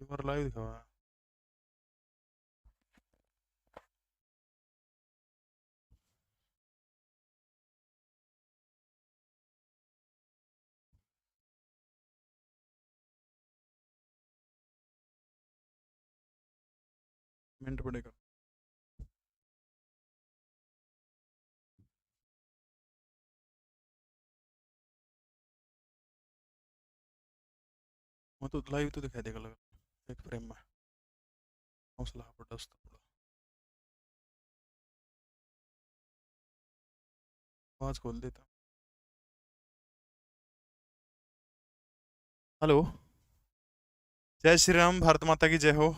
एक बार लाइव दिखावा। मिनट पड़ेगा। वो तो लाइव तो दिखाई देगा लगा एक फ्रेम में। हौसला पड़ा उस थोड़ा आवाज खोल देता। हेलो। जय श्री राम, भारत माता की जय हो।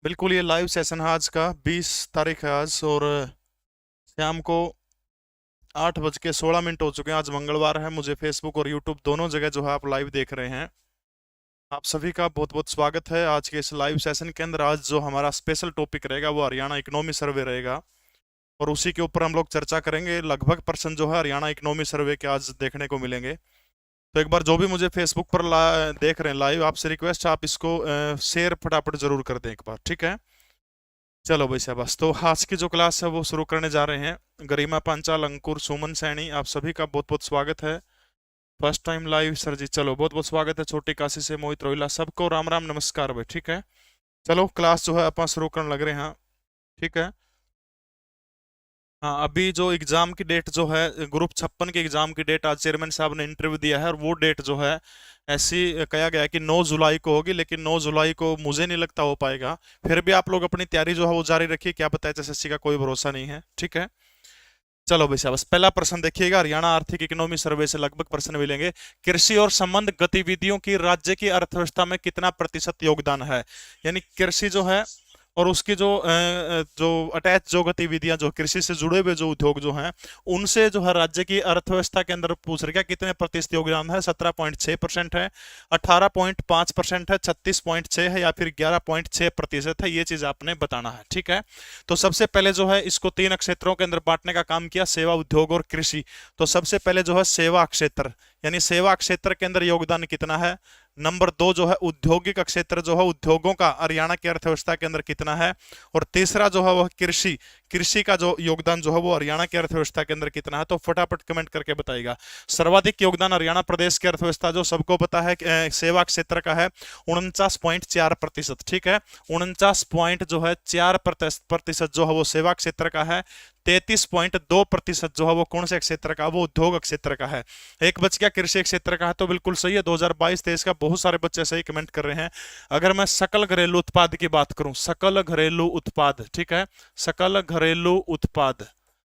बिल्कुल, ये लाइव सेशन है आज का, 20 तारीख है आज, और शाम को 8:16 हो चुके हैं। आज मंगलवार है। मुझे फेसबुक और यूट्यूब दोनों जगह जो है आप लाइव देख रहे हैं। आप सभी का बहुत बहुत स्वागत है आज के इस लाइव सेशन के अंदर। आज जो हमारा स्पेशल टॉपिक रहेगा वो हरियाणा इकोनॉमी सर्वे रहेगा, और उसी के ऊपर हम लोग चर्चा करेंगे। लगभग पर्सन जो है हरियाणा इकोनॉमी सर्वे के आज देखने को मिलेंगे। तो एक बार जो भी मुझे फेसबुक पर देख रहे हैं लाइव, आपसे रिक्वेस्ट है आप इसको शेयर फटाफट जरूर कर दें एक बार, ठीक है। चलो भाई शाबाश। तो आज की जो क्लास है वो शुरू करने जा रहे हैं। गरिमा पांचाल, अंकुर, सुमन सैनी, आप सभी का बहुत बहुत स्वागत है। फर्स्ट टाइम लाइव सर जी, चलो बहुत बहुत स्वागत है। छोटी काशी से मोहित रोहिला, सबको राम राम नमस्कार भाई, ठीक है। चलो क्लास जो है अपन शुरू करने लग रहे हैं, ठीक है। हाँ, अभी जो एग्जाम की डेट जो है, ग्रुप 56 के एग्जाम की डेट आज चेयरमैन साहब ने इंटरव्यू दिया है, और वो डेट जो है ऐसी कहा गया है कि 9 जुलाई को होगी, लेकिन 9 जुलाई को मुझे नहीं लगता हो पाएगा। फिर भी आप लोग अपनी तैयारी जो है वो जारी रखिए, क्या पता है, एसएससी का कोई भरोसा नहीं है, ठीक है। चलो भाई शाबाश। पहला प्रश्न देखिएगा, हरियाणा आर्थिक इकोनॉमी सर्वे से लगभग प्रश्न मिलेंगे। कृषि और संबंध गतिविधियों की राज्य की अर्थव्यवस्था में कितना प्रतिशत योगदान है। यानी कृषि जो है और उसकी जो अटैच जो गतिविधियां, जो कृषि से जुड़े हुए जो उद्योग जो हैं, उनसे जो है राज्य की अर्थव्यवस्था के अंदर पूछ रहे क्या कितने प्रतिशत योगदान है। 17.6% है, 18.5% है, 36.6 है, या फिर 11.6% है। ये चीज आपने बताना है, ठीक है। तो सबसे पहले जो है इसको 3 क्षेत्रों के अंदर बांटने का काम किया, सेवा, उद्योग और कृषि। तो सबसे पहले जो है सेवा क्षेत्र, यानी सेवा क्षेत्र के अंदर योगदान कितना है। नंबर 2 जो है औद्योगिक क्षेत्र, जो है उद्योगों का हरियाणा की अर्थव्यवस्था के अंदर कितना है। और तीसरा जो है वह कृषि, कृषि का जो योगदान जो है वो हरियाणा की अर्थव्यवस्था के अंदर कितना है। तो फटाफट कमेंट करके बताइएगा। सर्वाधिक योगदान हरियाणा प्रदेश की अर्थव्यवस्था जो सबको पता है सेवा क्षेत्र का है, 49.4%, ठीक है। 49 पॉइंट जो है 4% जो है वो सेवा क्षेत्र का है। 33.2% जो है वो कौन से क्षेत्र का, वो उद्योग क्षेत्र का है। एक बच गया कृषि क्षेत्र का है, तो बिल्कुल सही है। 2022-23 का बहुत सारे बच्चे सही कमेंट कर रहे हैं। अगर मैं सकल घरेलू उत्पाद की बात करूं, सकल घरेलू उत्पाद, ठीक है, सकल घरेलू उत्पाद,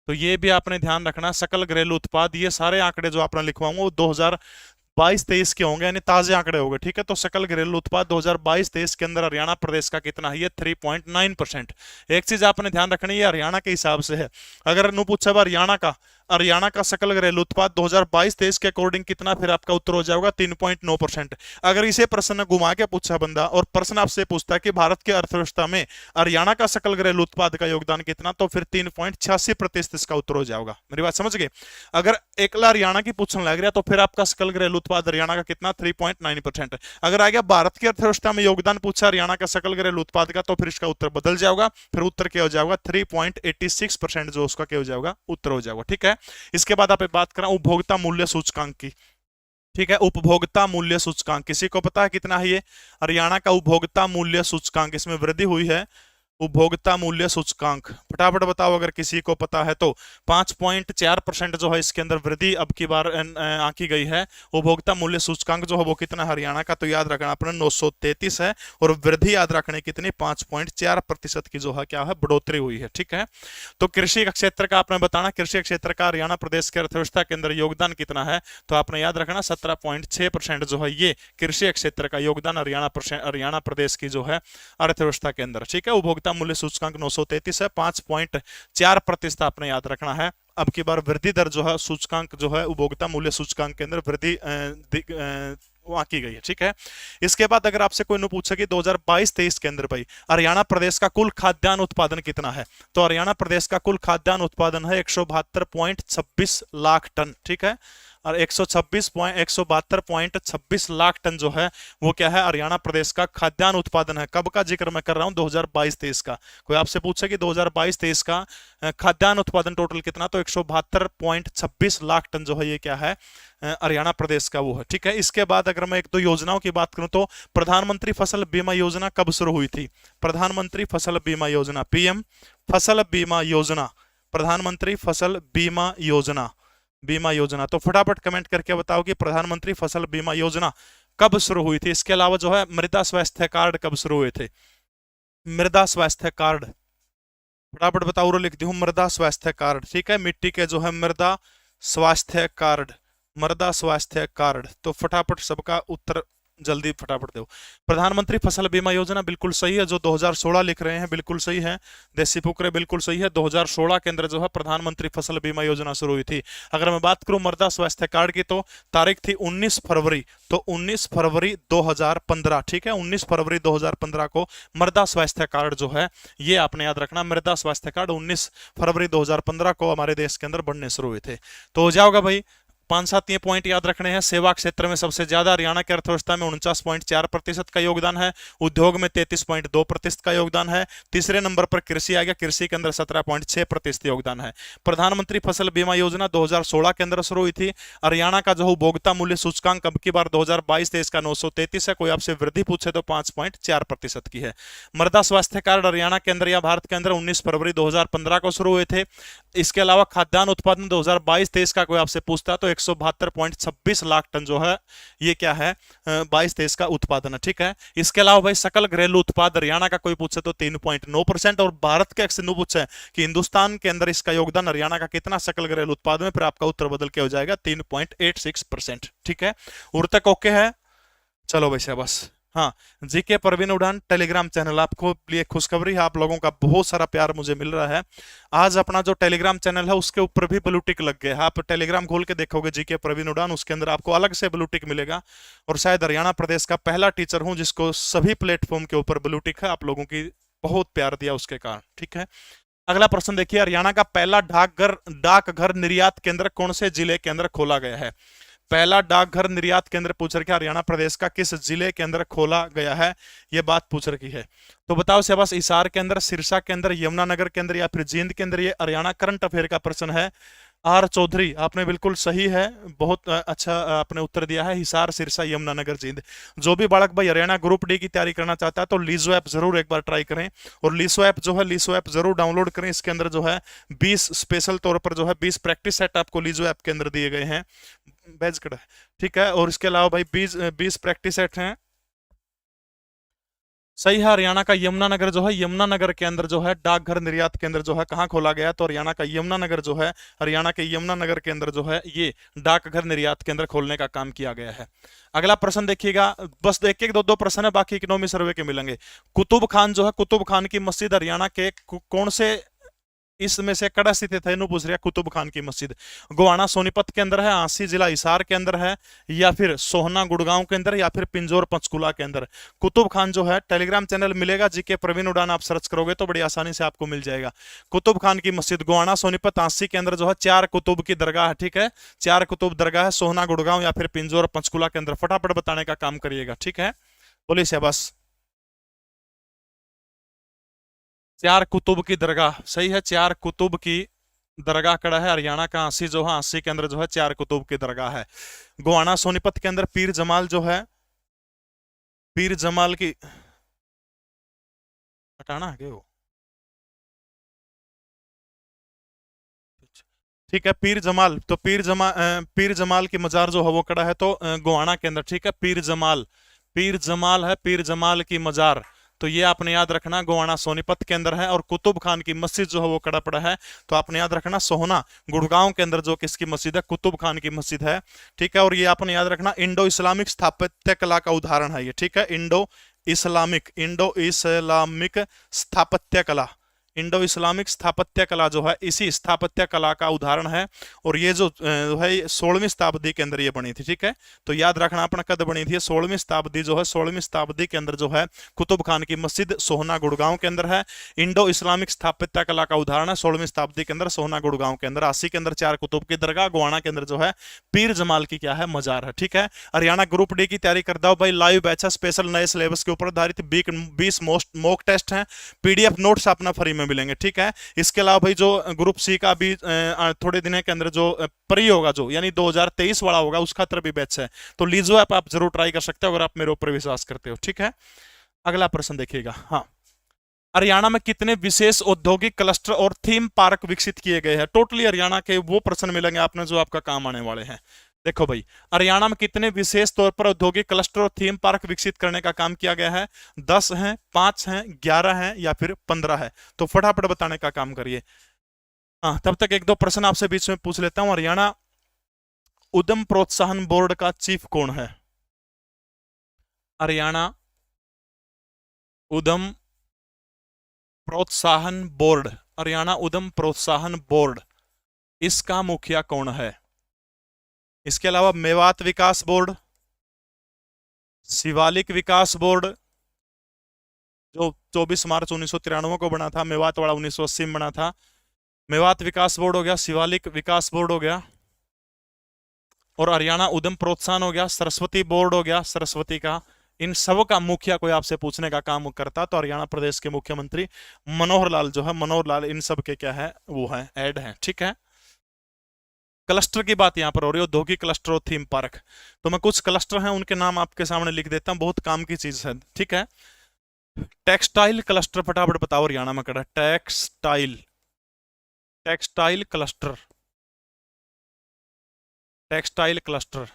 तो ये भी आपने ध्यान रखना। सकल घरेलू उत्पाद, ये सारे आंकड़े जो आपने लिखवाऊंगा वो 2022-23 के होंगे, यानी ताजे आंकड़े होंगे, ठीक है। तो सकल घरेलू उत्पाद 2022-23 के अंदर हरियाणा प्रदेश का कितना है, ये 3.9%। एक चीज आपने ध्यान रखनी है, हरियाणा के हिसाब से है। अगर नु पूछा हरियाणा का सकल घरेलू उत्पाद 2022-23 के अकॉर्डिंग कितना, फिर आपका उत्तर हो जाएगा 3.9%। अगर इसे प्रश्न घुमा के पूछा बंदा और प्रश्न आपसे पूछता है कि भारत की अर्थव्यवस्था में हरियाणा का सकल घरेलू उत्पाद का योगदान कितना, तो फिर 3.86% इसका उत्तर हो जाएगा। मेरी बात समझ गए। अगर एकला हरियाणा की पूछने लग रहा तो फिर आपका सकल घरेलू उत्पाद हरियाणा का कितना, 3.9%। अगर आ गया भारत की अर्थव्यवस्था में योगदान पूछा हरियाणा का सकल घरेलू उत्पाद का, तो फिर इसका उत्तर बदल जाएगा। फिर उत्तर क्या हो जाएगा, 3.86% जो उसका क्या हो जाएगा, उत्तर हो जाएगा, ठीक है। इसके बाद आप बात करें उपभोक्ता मूल्य सूचकांक की, ठीक है। उपभोक्ता मूल्य सूचकांक किसी को पता है कितना है ये, हरियाणा का उपभोक्ता मूल्य सूचकांक, इसमें वृद्धि हुई है। उपभोक्ता मूल्य सूचकांक फटाफट बताओ अगर किसी को पता है तो। 5.4% जो है इसके अंदर वृद्धि अब की बार आंकी गई है। उपभोक्ता मूल्य सूचकांक जो है वो कितना हरियाणा का, तो याद रखना अपने 933 है, और वृद्धि याद रखने कितनी, 5.4% की जो है क्या है, बढ़ोतरी हुई है, ठीक है। तो कृषि क्षेत्र का आपने बताना, कृषि क्षेत्र का हरियाणा प्रदेश की अर्थव्यवस्था के अंदर योगदान कितना है, तो आपने याद रखना 17.6% जो है ये कृषि क्षेत्र का योगदान हरियाणा प्रदेश की जो है अर्थव्यवस्था के अंदर, ठीक है। उपभोक्ता मूल्य सूचकांक 933 है, 5.4% आपने याद रखना है। अब की बार वृद्धि दर जो है सूचकांक जो है उपभोक्ता मूल्य सूचकांक के अंदर वृद्धि वहां की गई है, ठीक है। इसके बाद अगर आपसे कोई पूछे कि 2022-23 के अंदर भाई हरियाणा प्रदेश का कुल खाद्यान्न उत्पादन कितना है, तो हरियाणा प्रदेश का कुल खाद्यान्न उत्पादन है 172.26 लाख टन, ठीक है। और 172.26 लाख टन जो है वो क्या है, हरियाणा प्रदेश का खाद्यान्न उत्पादन है। कब का जिक्र मैं कर रहा हूं, 2022-23 का। कोई आपसे पूछे कि 2022-23 का खाद्यान्न उत्पादन टोटल कितना, तो 172.26 लाख टन जो है ये क्या है, हरियाणा प्रदेश का वो है। ठीक है, इसके बाद अगर मैं एक दो योजनाओं की बात करूं तो प्रधानमंत्री फसल बीमा योजना कब शुरू हुई थी? प्रधानमंत्री फसल बीमा योजना, पीएम फसल बीमा योजना, प्रधानमंत्री फसल बीमा योजना। तो फटाफट कमेंट करके बताओ कि प्रधानमंत्री फसल बीमा योजना कब शुरू हुई थी। इसके अलावा जो है मृदा स्वास्थ्य कार्ड कब शुरू हुए थे? मृदा स्वास्थ्य कार्ड, फटाफट बताओ, लिख दी हूं मृदा स्वास्थ्य कार्ड। ठीक है, मिट्टी के जो है मृदा स्वास्थ्य कार्ड, मृदा स्वास्थ्य कार्ड। तो फटाफट सबका उत्तर जल्दी फटाफट दो। प्रधानमंत्री फसल बीमा योजना बिल्कुल सही है, जो 2016 लिख रहे हैं बिल्कुल सही है। देसी पुकरे बिल्कुल सही है, 2016 के अंदर जो है प्रधानमंत्री फसल बीमा योजना शुरू हुई थी। अगर मैं बात करूं मृदा स्वास्थ्य कार्ड की, तो तारीख थी 19 फरवरी, तो 19 फरवरी 2015। ठीक है, 19 फरवरी 2015 को मृदा स्वास्थ्य कार्ड जो है ये आपने याद रखना, मृदा स्वास्थ्य कार्ड 19 फरवरी 2015 को हमारे देश के अंदर बनने शुरू हुए थे। तो हो जाओगा भाई 5-7 ये पॉइंट याद रखने हैं। सेवा क्षेत्र में सबसे ज्यादा हरियाणा की अर्थव्यवस्था में 49.4% का योगदान है। उद्योग में 33.2% का योगदान है। तीसरे नंबर पर कृषि आ गया, कृषि के अंदर 17.6% योगदान है। प्रधानमंत्री फसल बीमा योजना 2016 के अंदर शुरू हुई थी। हरियाणा का जो उपभोक्ता मूल्य सूचकांक अब की बार 2022-23 का 933 है। कोई आपसे वृद्धि पूछे तो 5.4% की है। मृदा स्वास्थ्य कार्ड हरियाणा के अंदर या भारत के अंदर 19 फरवरी 2015 को शुरू हुए थे। इसके अलावा खाद्यान्न उत्पादन 2022-23 का कोई आपसे पूछता तो 172.26 लाख टन जो है ये क्या है, 22-23 का उत्पादन है। ठीक है, इसके अलावा भाई सकल घरेलू उत्पाद हरियाणा का कोई पूछे तो 3.9%, और भारत के सिंधु पूछे कि हिंदुस्तान के अंदर इसका योगदान हरियाणा का कितना सकल घरेलू उत्पाद में, फिर आपका उत्तर बदल के हो जाएगा 3.86%। ठीक है, उर तक ओके है। चलो वैसे बस, हाँ, जीके परवीन उड़ान टेलीग्राम चैनल, आपको लिए खुशखबरी है, आप लोगों का बहुत सारा प्यार मुझे मिल रहा है। आज अपना जो टेलीग्राम चैनल है उसके ऊपर भी ब्लू टिक लग गया है। आप टेलीग्राम खोल के देखोगे जीके परवीन उड़ान, उसके अंदर आपको अलग से ब्लू टिक मिलेगा। और शायद हरियाणा प्रदेश का पहला टीचर हूं जिसको सभी प्लेटफॉर्म के ऊपर ब्लू टिक है। आप लोगों की बहुत प्यार दिया उसके कारण। ठीक है, अगला प्रश्न देखिए, हरियाणा का पहला डाकघर निर्यात केंद्र कौन से जिले के अंदर खोला गया है? पहला डाकघर निर्यात केंद्र पूछ रखा है हरियाणा प्रदेश का किस जिले के अंदर खोला गया है, यह बात पूछ रखी है। तो बताओ शहबाज, हिसार के अंदर, सिरसा के अंदर, यमुनानगर के अंदर या फिर जींद के अंदर? ये हरियाणा करंट अफेयर का प्रश्न है। आर चौधरी, आपने बिल्कुल सही है, बहुत अच्छा आपने उत्तर दिया है, हिसार, सिरसा, यमुनानगर, जींद। जो भी बालक भाई हरियाणा ग्रुप डी की तैयारी करना चाहता है तो लीजो ऐप जरूर एक बार ट्राई करें, और लीसो ऐप जो है लीसो ऐप जरूर डाउनलोड करें। इसके अंदर जो है 20 स्पेशल तौर पर जो है 20 प्रैक्टिस सेट आपको लीजो ऐप के अंदर दिए गए हैं, बैच कड़ा है। ठीक है, और इसके अलावा भाई 20 प्रैक्टिस सेट हैं। सही है, हरियाणा का यमुनानगर जो है, यमुनानगर के अंदर जो है डाकघर निर्यात केंद्र जो है कहां खोला गया, तो हरियाणा का यमुनानगर जो है, हरियाणा के यमुनानगर के अंदर जो है ये डाकघर निर्यात केंद्र खोलने का काम किया गया है। अगला प्रश्न देखिएगा, बस एक एक दो प्रश्न है, बाकी इकोनॉमी सर्वे के मिलेंगे। कुतुब खान जो है, कुतुब खान की मस्जिद हरियाणा के कौन से इसमें से कड़ा स्थित है? पूछ रहा कुतुब खान की मस्जिद गोवाना सोनीपत के अंदर है, आंसी जिला हिसार के अंदर है, या फिर सोहना गुड़गांव के अंदर, या फिर पिंजौर पंचकुला के अंदर? कुतुब खान जो है, टेलीग्राम चैनल मिलेगा जीके प्रवीण उड़ान, आप सर्च करोगे तो बड़ी आसानी से आपको मिल जाएगा। कुतुब खान की मस्जिद गोवाना सोनीपत आंसी के अंदर जो है 4 कुतुब की दरगाह है। ठीक है, 4 कुतुब दरगाह है, सोहना गुड़गांव या फिर पिंजौर पंचकुला के अंदर। फटाफट बताने का काम करिएगा। ठीक है, बोलिए शहबाज। 4 कुतुब की दरगाह सही है, 4 कुतुब की दरगाह कड़ा है हरियाणा का आंसी जो है, आंसी के अंदर जो है 4 कुतुब की दरगाह है। गोवाना सोनीपत के अंदर पीर जमाल जो है, पीर जमाल की हटाना है वो, ठीक है, पीर जमाल की मजार जो है वो कड़ा है तो गोवाना के अंदर। ठीक है, पीर जमाल है, पीर जमाल की मजार, तो ये आपने याद रखना गोवाना सोनीपत के अंदर है। और कुतुब खान की मस्जिद जो है वो कड़ा पड़ा है, तो आपने याद रखना सोहना गुड़गांव के अंदर जो किसकी मस्जिद है, कुतुब खान की मस्जिद है। ठीक है, और ये आपने याद रखना इंडो इस्लामिक स्थापत्य कला का उदाहरण है ये। ठीक है, इंडो इस्लामिक स्थापत्य कला, इंडो इस्लामिक स्थापत्य कला जो है इसी स्थापत्य कला का उदाहरण है। और ये जो है 16वीं शताब्दी के अंदर ये बनी थी, ठीक है। तो याद रखना अपना कद बनी थी 16वीं शताब्दी जो है, 16वीं शताब्दी के अंदर जो है कुतुब खान की मस्जिद सोहना गुड़गांव के अंदर है। इंडो इस्लामिक स्थापत्य कला का उदाहरण है 16वीं शताब्दी के अंदर सोहना गुड़गांव के अंदर। 80 के अंदर 4 कुतुब की दरगाह, गोवाना के अंदर जो है पीर जमाल की क्या है मजार है, ठीक है। हरियाणा ग्रुप डी की तैयारी करता हूं भाई, लाइव बैच है स्पेशल नए सिलेबस के ऊपर आधारित, 20 मॉक टेस्ट हैं, पीडीएफ नोट्स अपना फ्री में मिलेंगे, ठीक है। इसके अलावा भाई जो ग्रुप सी का भी थोड़े दिन के अंदर जो प्री होगा जो यानी 2023 वाला होगा उसका तरफ भी बैच है, तो लीजो ऐप आप जरूर ट्राई कर सकते हो अगर आप मेरे ऊपर विश्वास करते हो, ठीक है। अगला प्रश्न देखिएगा। हाँ, हरियाणा में कितने विशेष औद्योगिक क्लस्टर और थीम पार्क विकसित किए गए हैं? टोटली हरियाणा के वो प्रश्न मिलेंगे आपने जो आपका काम आने वाले हैं। देखो भाई, हरियाणा में कितने विशेष तौर पर औद्योगिक क्लस्टर और थीम पार्क विकसित करने का काम किया गया है? 10 हैं, 5 हैं, 11 हैं या फिर 15 है? तो फटाफट बताने का काम करिए। हाँ, तब तक एक दो प्रश्न आपसे बीच में पूछ लेता हूं। हरियाणा उद्यम प्रोत्साहन बोर्ड का चीफ कौन है? हरियाणा उद्यम प्रोत्साहन बोर्ड, हरियाणा उद्यम प्रोत्साहन बोर्ड, इसका मुखिया कौन है? इसके अलावा मेवात विकास बोर्ड, शिवालिक विकास बोर्ड जो 24 मार्च 1993 को बना था, मेवात वाला 1980 में बना था। मेवात विकास बोर्ड हो गया, शिवालिक विकास बोर्ड हो गया, और हरियाणा उद्यम प्रोत्साहन हो गया, सरस्वती बोर्ड हो गया सरस्वती का। इन सब का मुखिया कोई आपसे पूछने का काम करता तो हरियाणा प्रदेश के मुख्यमंत्री मनोहर लाल जो है, मनोहर लाल इन सब के क्या है वो है ऐड है, ठीक है। क्लस्टर की बात यहां पर हो रही है, औद्योगिक क्लस्टर और थीम पार्क। तो मैं कुछ क्लस्टर हैं उनके नाम आपके सामने लिख देता हूं, बहुत काम की चीज है, ठीक है। टेक्सटाइल क्लस्टर फटाफट बताओ हरियाणा में कड़ा textile, textile cluster, textile cluster.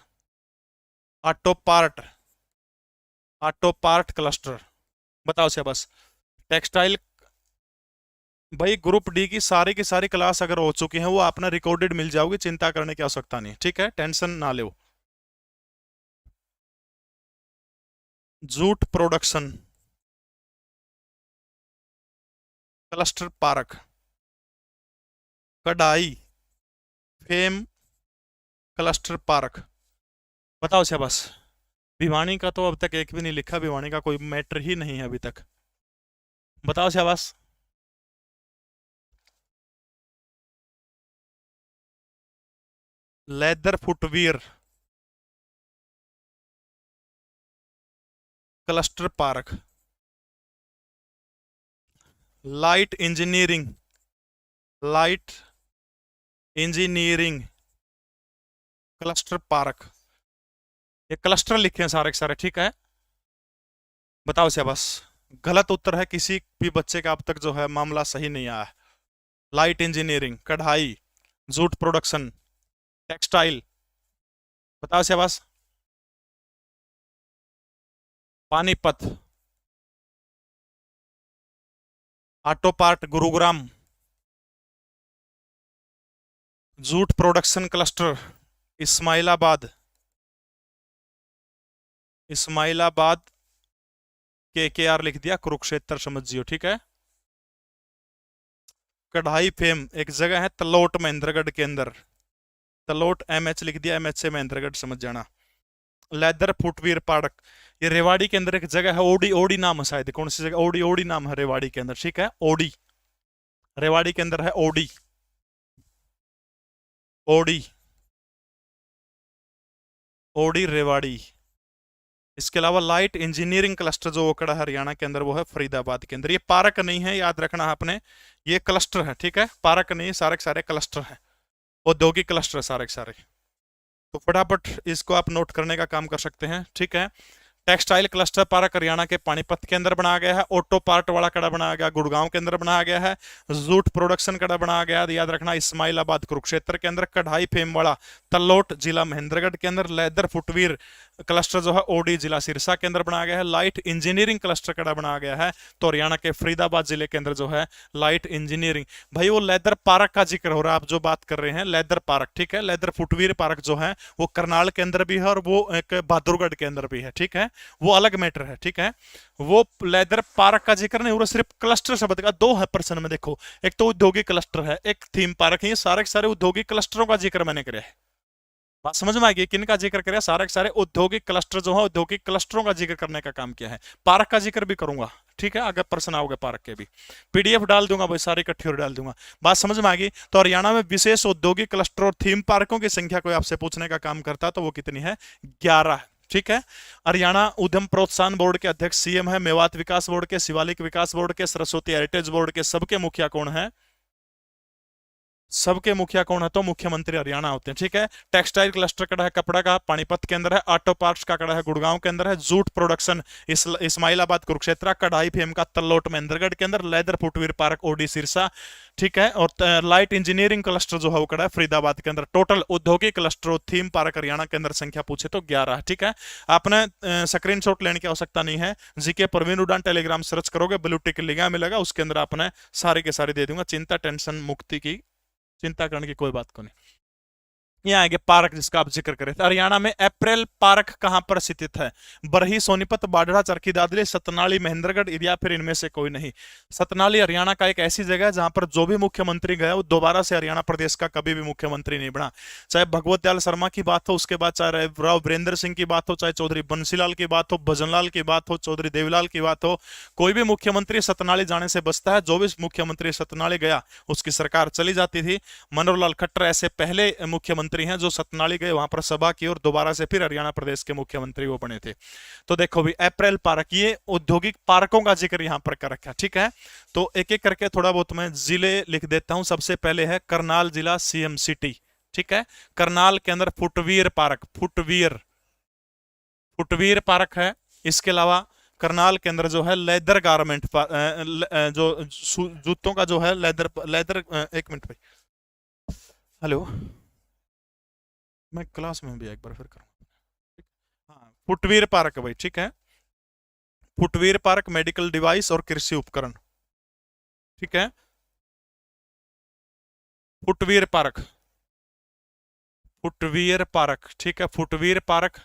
Auto part, auto part cluster, बताओ से बस। टेक्सटाइल भाई ग्रुप डी की सारी क्लास अगर हो चुकी है वो आपने रिकॉर्डेड मिल जाओगी, चिंता करने की आवश्यकता नहीं, ठीक है, टेंशन ना लो। जूट प्रोडक्शन क्लस्टर पार्क, कढ़ाई फेम क्लस्टर पार्क, बताओ से बस। भिवानी का तो अब तक एक भी नहीं लिखा, भिवानी का कोई मैटर ही नहीं है अभी तक, बताओ से बस। Leather footwear cluster park, light engineering, light engineering cluster park. ये क्लस्टर लिखे हैं सारे के सारे, ठीक है। बताओ से बस। गलत उत्तर है, किसी भी बच्चे का अब तक जो है मामला सही नहीं आया। लाइट इंजीनियरिंग, कढ़ाई, जूट प्रोडक्शन, टेक्सटाइल, बताओ से बस। Panipat, auto part Gurugram, jute production cluster Ismailabad, Ismailabad KKR लिख दिया, कुरुक्षेत्र समझियो, ठीक है। कढ़ाई फेम एक जगह है तलोट महेंद्रगढ़ के अंदर, तलोट MH लिख दिया, MH से महेंद्रगढ़ समझ जाना। लेदर फुटवियर पार्क ये रेवाड़ी के अंदर एक जगह है, ओडी, ओडी नाम है शायद, कौन सी जगह, ओडी, ओडी नाम है रेवाड़ी के अंदर, ठीक है, ओडी, रेवाड़ी के अंदर है ओडी, ओडी, ओडी रेवाड़ी। इसके अलावा लाइट इंजीनियरिंग क्लस्टर जो ओकड़ा हरियाणा के अंदर वो है फरीदाबाद के अंदर। ये पार्क नहीं है, याद रखना आपने, ये क्लस्टर है, ठीक है, पार्क नहीं, सारे के सारे क्लस्टर है, औद्योगिक क्लस्टर है सारे के सारे। तो फटाफट इसको आप नोट करने का काम कर सकते हैं, ठीक है। टेक्सटाइल क्लस्टर पार्क हरियाणा के पानीपत के अंदर बनाया गया है। ऑटो पार्ट वाला कड़ा बनाया गया गुड़गांव के अंदर बनाया गया है। जूट प्रोडक्शन कड़ा बनाया गया, याद रखना, इस्माइलाबाद कुरुक्षेत्र के अंदर। कढ़ाई फेम वाला तल्लोट जिला महेंद्रगढ़ के अंदर। लेदर फुटवियर क्लस्टर जो है ओडी जिला सिरसा के अंदर बनाया गया है। लाइट इंजीनियरिंग क्लस्टर कड़ा बनाया गया है तो हरियाणा के फरीदाबाद जिले के अंदर जो है लाइट इंजीनियरिंग। भाई वो लेदर पार्क का जिक्र हो रहा है, आप जो बात कर रहे हैं लेदर पार्क, ठीक है। लेदर फुटवियर पार्क जो है वो करनाल के अंदर भी है और वो एक बहादुरगढ़ के अंदर भी है, ठीक है। वो अलग मैटर है, ठीक है। वो लेदर पार्क का जिक्र नहीं हो रहा, सिर्फ क्लस्टर शब्द का 2% में देखो, एक तो औद्योगिक क्लस्टर है, एक थीम पार्क है, ये सारे के सारे औद्योगिक क्लस्टरों का जिक्र मैंने किया है। बात समझ में आ गई, किन का जिक्र करें, सारे के सारे औद्योगिक क्लस्टर जो है औद्योगिक क्लस्टरों का जिक्र करने का काम किया है। पार्क का जिक्र भी करूंगा, ठीक है, अगर प्रश्न आओगे पार्क के भी, पीडीएफ डाल दूंगा भाई, सारी इकट्ठी और डाल दूंगा। बात समझ में आ गई। तो हरियाणा में विशेष औद्योगिक क्लस्टर और थीम पार्कों की संख्या कोई आपसे पूछने का काम करता तो वो कितनी है, 11, ठीक है। हरियाणा उद्यम प्रोत्साहन बोर्ड के अध्यक्ष सीएम है, मेवात विकास बोर्ड के, शिवालिक विकास बोर्ड के, सरस्वती हेरिटेज बोर्ड के सबके मुखिया कौन है, सबके मुखिया कौन है, तो मुख्यमंत्री हरियाणा होते हैं, ठीक है। टेक्सटाइल क्लस्टर कड़ा है कपड़ा का, पानीपत के अंदर है। ऑटो पार्ट्स का कड़ा है गुड़गांव के अंदर है। Jute production Ismailabad Kurukshetra. कढ़ाई फेम का तल्लोट महेंद्रगढ़ के अंदर। लेदर फुटवीर पार्क ओडी सिरसा, ठीक है। और लाइट इंजीनियरिंग क्लस्टर जो है वो कड़ा है फरीदाबाद के अंदर। टोटल औद्योगिक क्लस्टर और थीम पार्क हरियाणा के अंदर संख्या पूछे तो 11, ठीक है। आपने स्क्रीनशॉट लेने की आवश्यकता नहीं है, जीके परवीन उड़ान टेलीग्राम सर्च करोगे, ब्लू टिक लिंक मिलेगा, उसके अंदर आपने सारी के सारी दे दूंगा। चिंता टेंशन मुक्ति की चिंता करने की कोई बात को नहीं। यहाँ आगे पार्क जिसका आप जिक्र करें, हरियाणा में अप्रैल पार्क कहां पर स्थित है, बरही, सोनीपत, बाढ़ड़ा, चरखी दादरी, सतनाली, महेंद्रगढ़ या फिर इनमें से कोई नहीं। सतनाली हरियाणा का एक ऐसी जगह है जहां पर जो भी मुख्यमंत्री गया वो दोबारा से हरियाणा प्रदेश का कभी भी मुख्यमंत्री नहीं बना। चाहे भगवत दयाल शर्मा की बात हो, उसके बाद चाहे राव वीरेंद्र सिंह की बात हो, चाहे चौधरी बंसीलाल की बात हो, भजनलाल की बात हो, चौधरी देवीलाल की बात हो, कोई भी मुख्यमंत्री सतनाली जाने से बचता है। जो भी मुख्यमंत्री सतनाली गया उसकी सरकार चली जाती थी। मनोहर लाल खट्टर ऐसे पहले मुख्यमंत्री हैं जो सतनाली गए, वहां पर सभा की और दोबारा से फिर हरियाणा प्रदेश के मुख्यमंत्री वो बने थे। तो देखो भी अप्रैल पार्क, ये औद्योगिक पार्कों का जिक्र यहां पर कर रखा, ठीक है। तो एक एक करके थोड़ा बहुत मैं जिले लिख देता हूं। सबसे पहले है करनाल जिला, सीएम सिटी, ठीक है। करनाल के अंदर फुटवीर पार्क, फुटवीर पार्क है। इसके अलावा करनाल के अंदर जो है लेदर गारमेंट, जो जूतों का जो है लेदर एक मिनट भाई, हेलो, मैं क्लास में भी एक बार फिर करूँ। हाँ, फुटवीर पार्क भाई, ठीक है। फुटवीर पार्क मेडिकल डिवाइस और कृषि उपकरण, ठीक है। फुटवीर पार्क, फुटवीर पार्क, ठीक है, फुटवीर पार्क।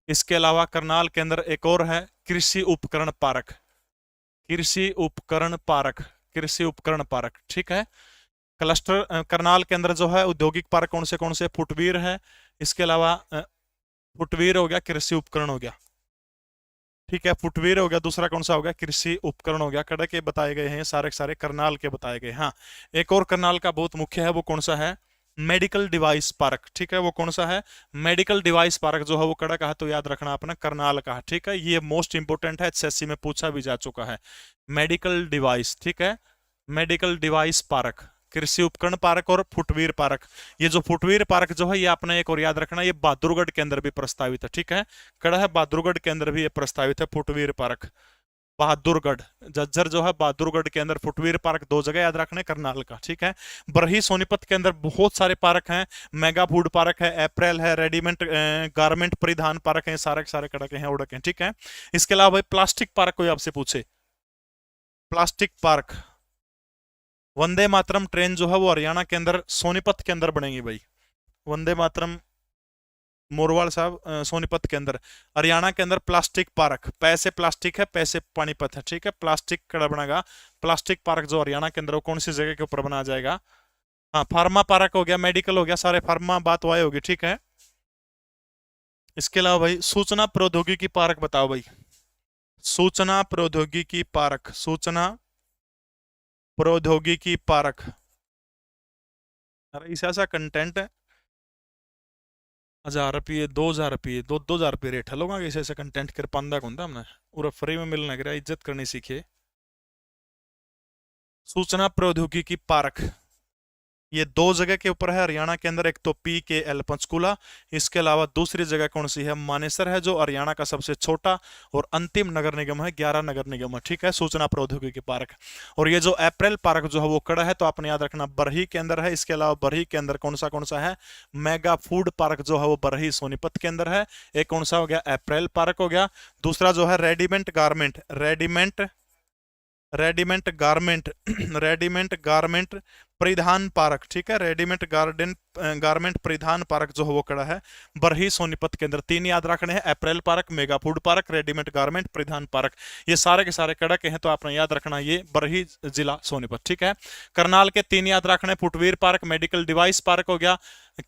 इसके अलावा करनाल के अंदर एक और है कृषि उपकरण पार्क, कृषि उपकरण पार्क, कृषि उपकरण पार्क, ठीक है। क्लस्टर करनाल के अंदर जो है औद्योगिक पार्क कौन से फुटवीर है। इसके अलावा फुटवीर हो गया, कृषि उपकरण हो गया, ठीक है। फुटवीर हो गया, दूसरा कौन सा हो गया, कृषि उपकरण हो गया। कड़ा के बताए गए हैं सारे सारे करनाल के बताए गए। हाँ, एक और करनाल का बहुत मुख्य है, वो कौन सा है, मेडिकल डिवाइस पार्क, ठीक है। वो कौन सा है, मेडिकल डिवाइस पार्क जो है वो कड़ा का है, तो याद रखना अपना करनाल का, ठीक है। ये मोस्ट इंपोर्टेंट है, एचएससी में पूछा भी जा चुका है। मेडिकल डिवाइस, ठीक है, मेडिकल डिवाइस पार्क, कृषि उपकरण पार्क और फुटवीर पार्क। ये जो फुटवीर पार्क जो है ये आपने एक और याद रखना, ये बहादुरगढ़ के अंदर भी प्रस्तावित है, ठीक है। कड़ा है बहादुरगढ़ के अंदर भी ये प्रस्तावित है फुटवीर पार्क। बहादुरगढ़, झज्जर जो है बहादुरगढ़ के अंदर फुटवीर पार्क, दो जगह याद रखने करनाल का, ठीक है। बरही सोनीपत के अंदर बहुत सारे पार्क हैं, मेगा फूड पार्क है, अप्रैल है, रेडीमेड गारमेंट परिधान पार्क है, सारे सारे कड़के हैं उड़के हैं, ठीक है। इसके अलावा भाई प्लास्टिक पार्क कोई आपसे पूछे, plastic park, Vande Mataram train जो है वो हरियाणा के अंदर सोनीपत के अंदर बनेगी भाई। वंदे मातरम मोरवाल साहब सोनीपत के अंदर, हरियाणा के अंदर प्लास्टिक पार्क, पैसे प्लास्टिक है, पैसे पानीपत है, ठीक है। प्लास्टिक कड़ा बनेगा, प्लास्टिक पार्क जो हरियाणा के अंदर वो कौन सी जगह के ऊपर बना जाएगा। हाँ, फार्मा पार्क हो गया, मेडिकल हो गया, सारे फार्मा बात वाई होगी, ठीक है। इसके अलावा भाई सूचना प्रौद्योगिकी पार्क बताओ भाई, सूचना प्रौद्योगिकी पार्क, सूचना प्रौद्योगिकी पार्क। अरे ऐसा ऐसा कंटेंट है, 1000 रुपये 2000 रुपये 2000 रुपये रेट है लोगों के, ऐसे ऐसे कंटेंट कर पांदा कौन था हमने पूरा फ्री में मिलने गिरा, इज्जत करनी सीखे। सूचना प्रौद्योगिकी पार्क ये दो जगह के ऊपर है हरियाणा के अंदर, एक तो PKL पंचकूला, इसके अलावा दूसरी जगह कौन सी है, मानेसर है, जो हरियाणा का सबसे छोटा और अंतिम नगर निगम है, 11 नगर निगम है, ठीक है। सूचना प्रौद्योगिकी पार्क। और ये जो अप्रैल पार्क जो है वो कड़ा है, तो आपने याद रखना बरही के अंदर है। इसके अलावा बरही के अंदर कौन सा है, मेगा फूड पार्क जो है वो बरही सोनीपत के अंदर है। एक कौन सा हो गया, अप्रैल पार्क हो गया। दूसरा जो है readymade garment, readymade garment readymade garment परिधान पार्क, ठीक है, रेडीमेड गारमेंट परिधान पार्क जो है वो कड़ा है बरही सोनीपत के अंदर। 3 याद रखने हैं, apparel park, mega food park, readymade garment परिधान पार्क, ये सारे के सारे कड़ा के हैं, तो आपने याद रखना ये बरही जिला सोनीपत, ठीक है। करनाल के 3 याद रखने, फुटवीर पार्क, मेडिकल डिवाइस पार्क हो गया,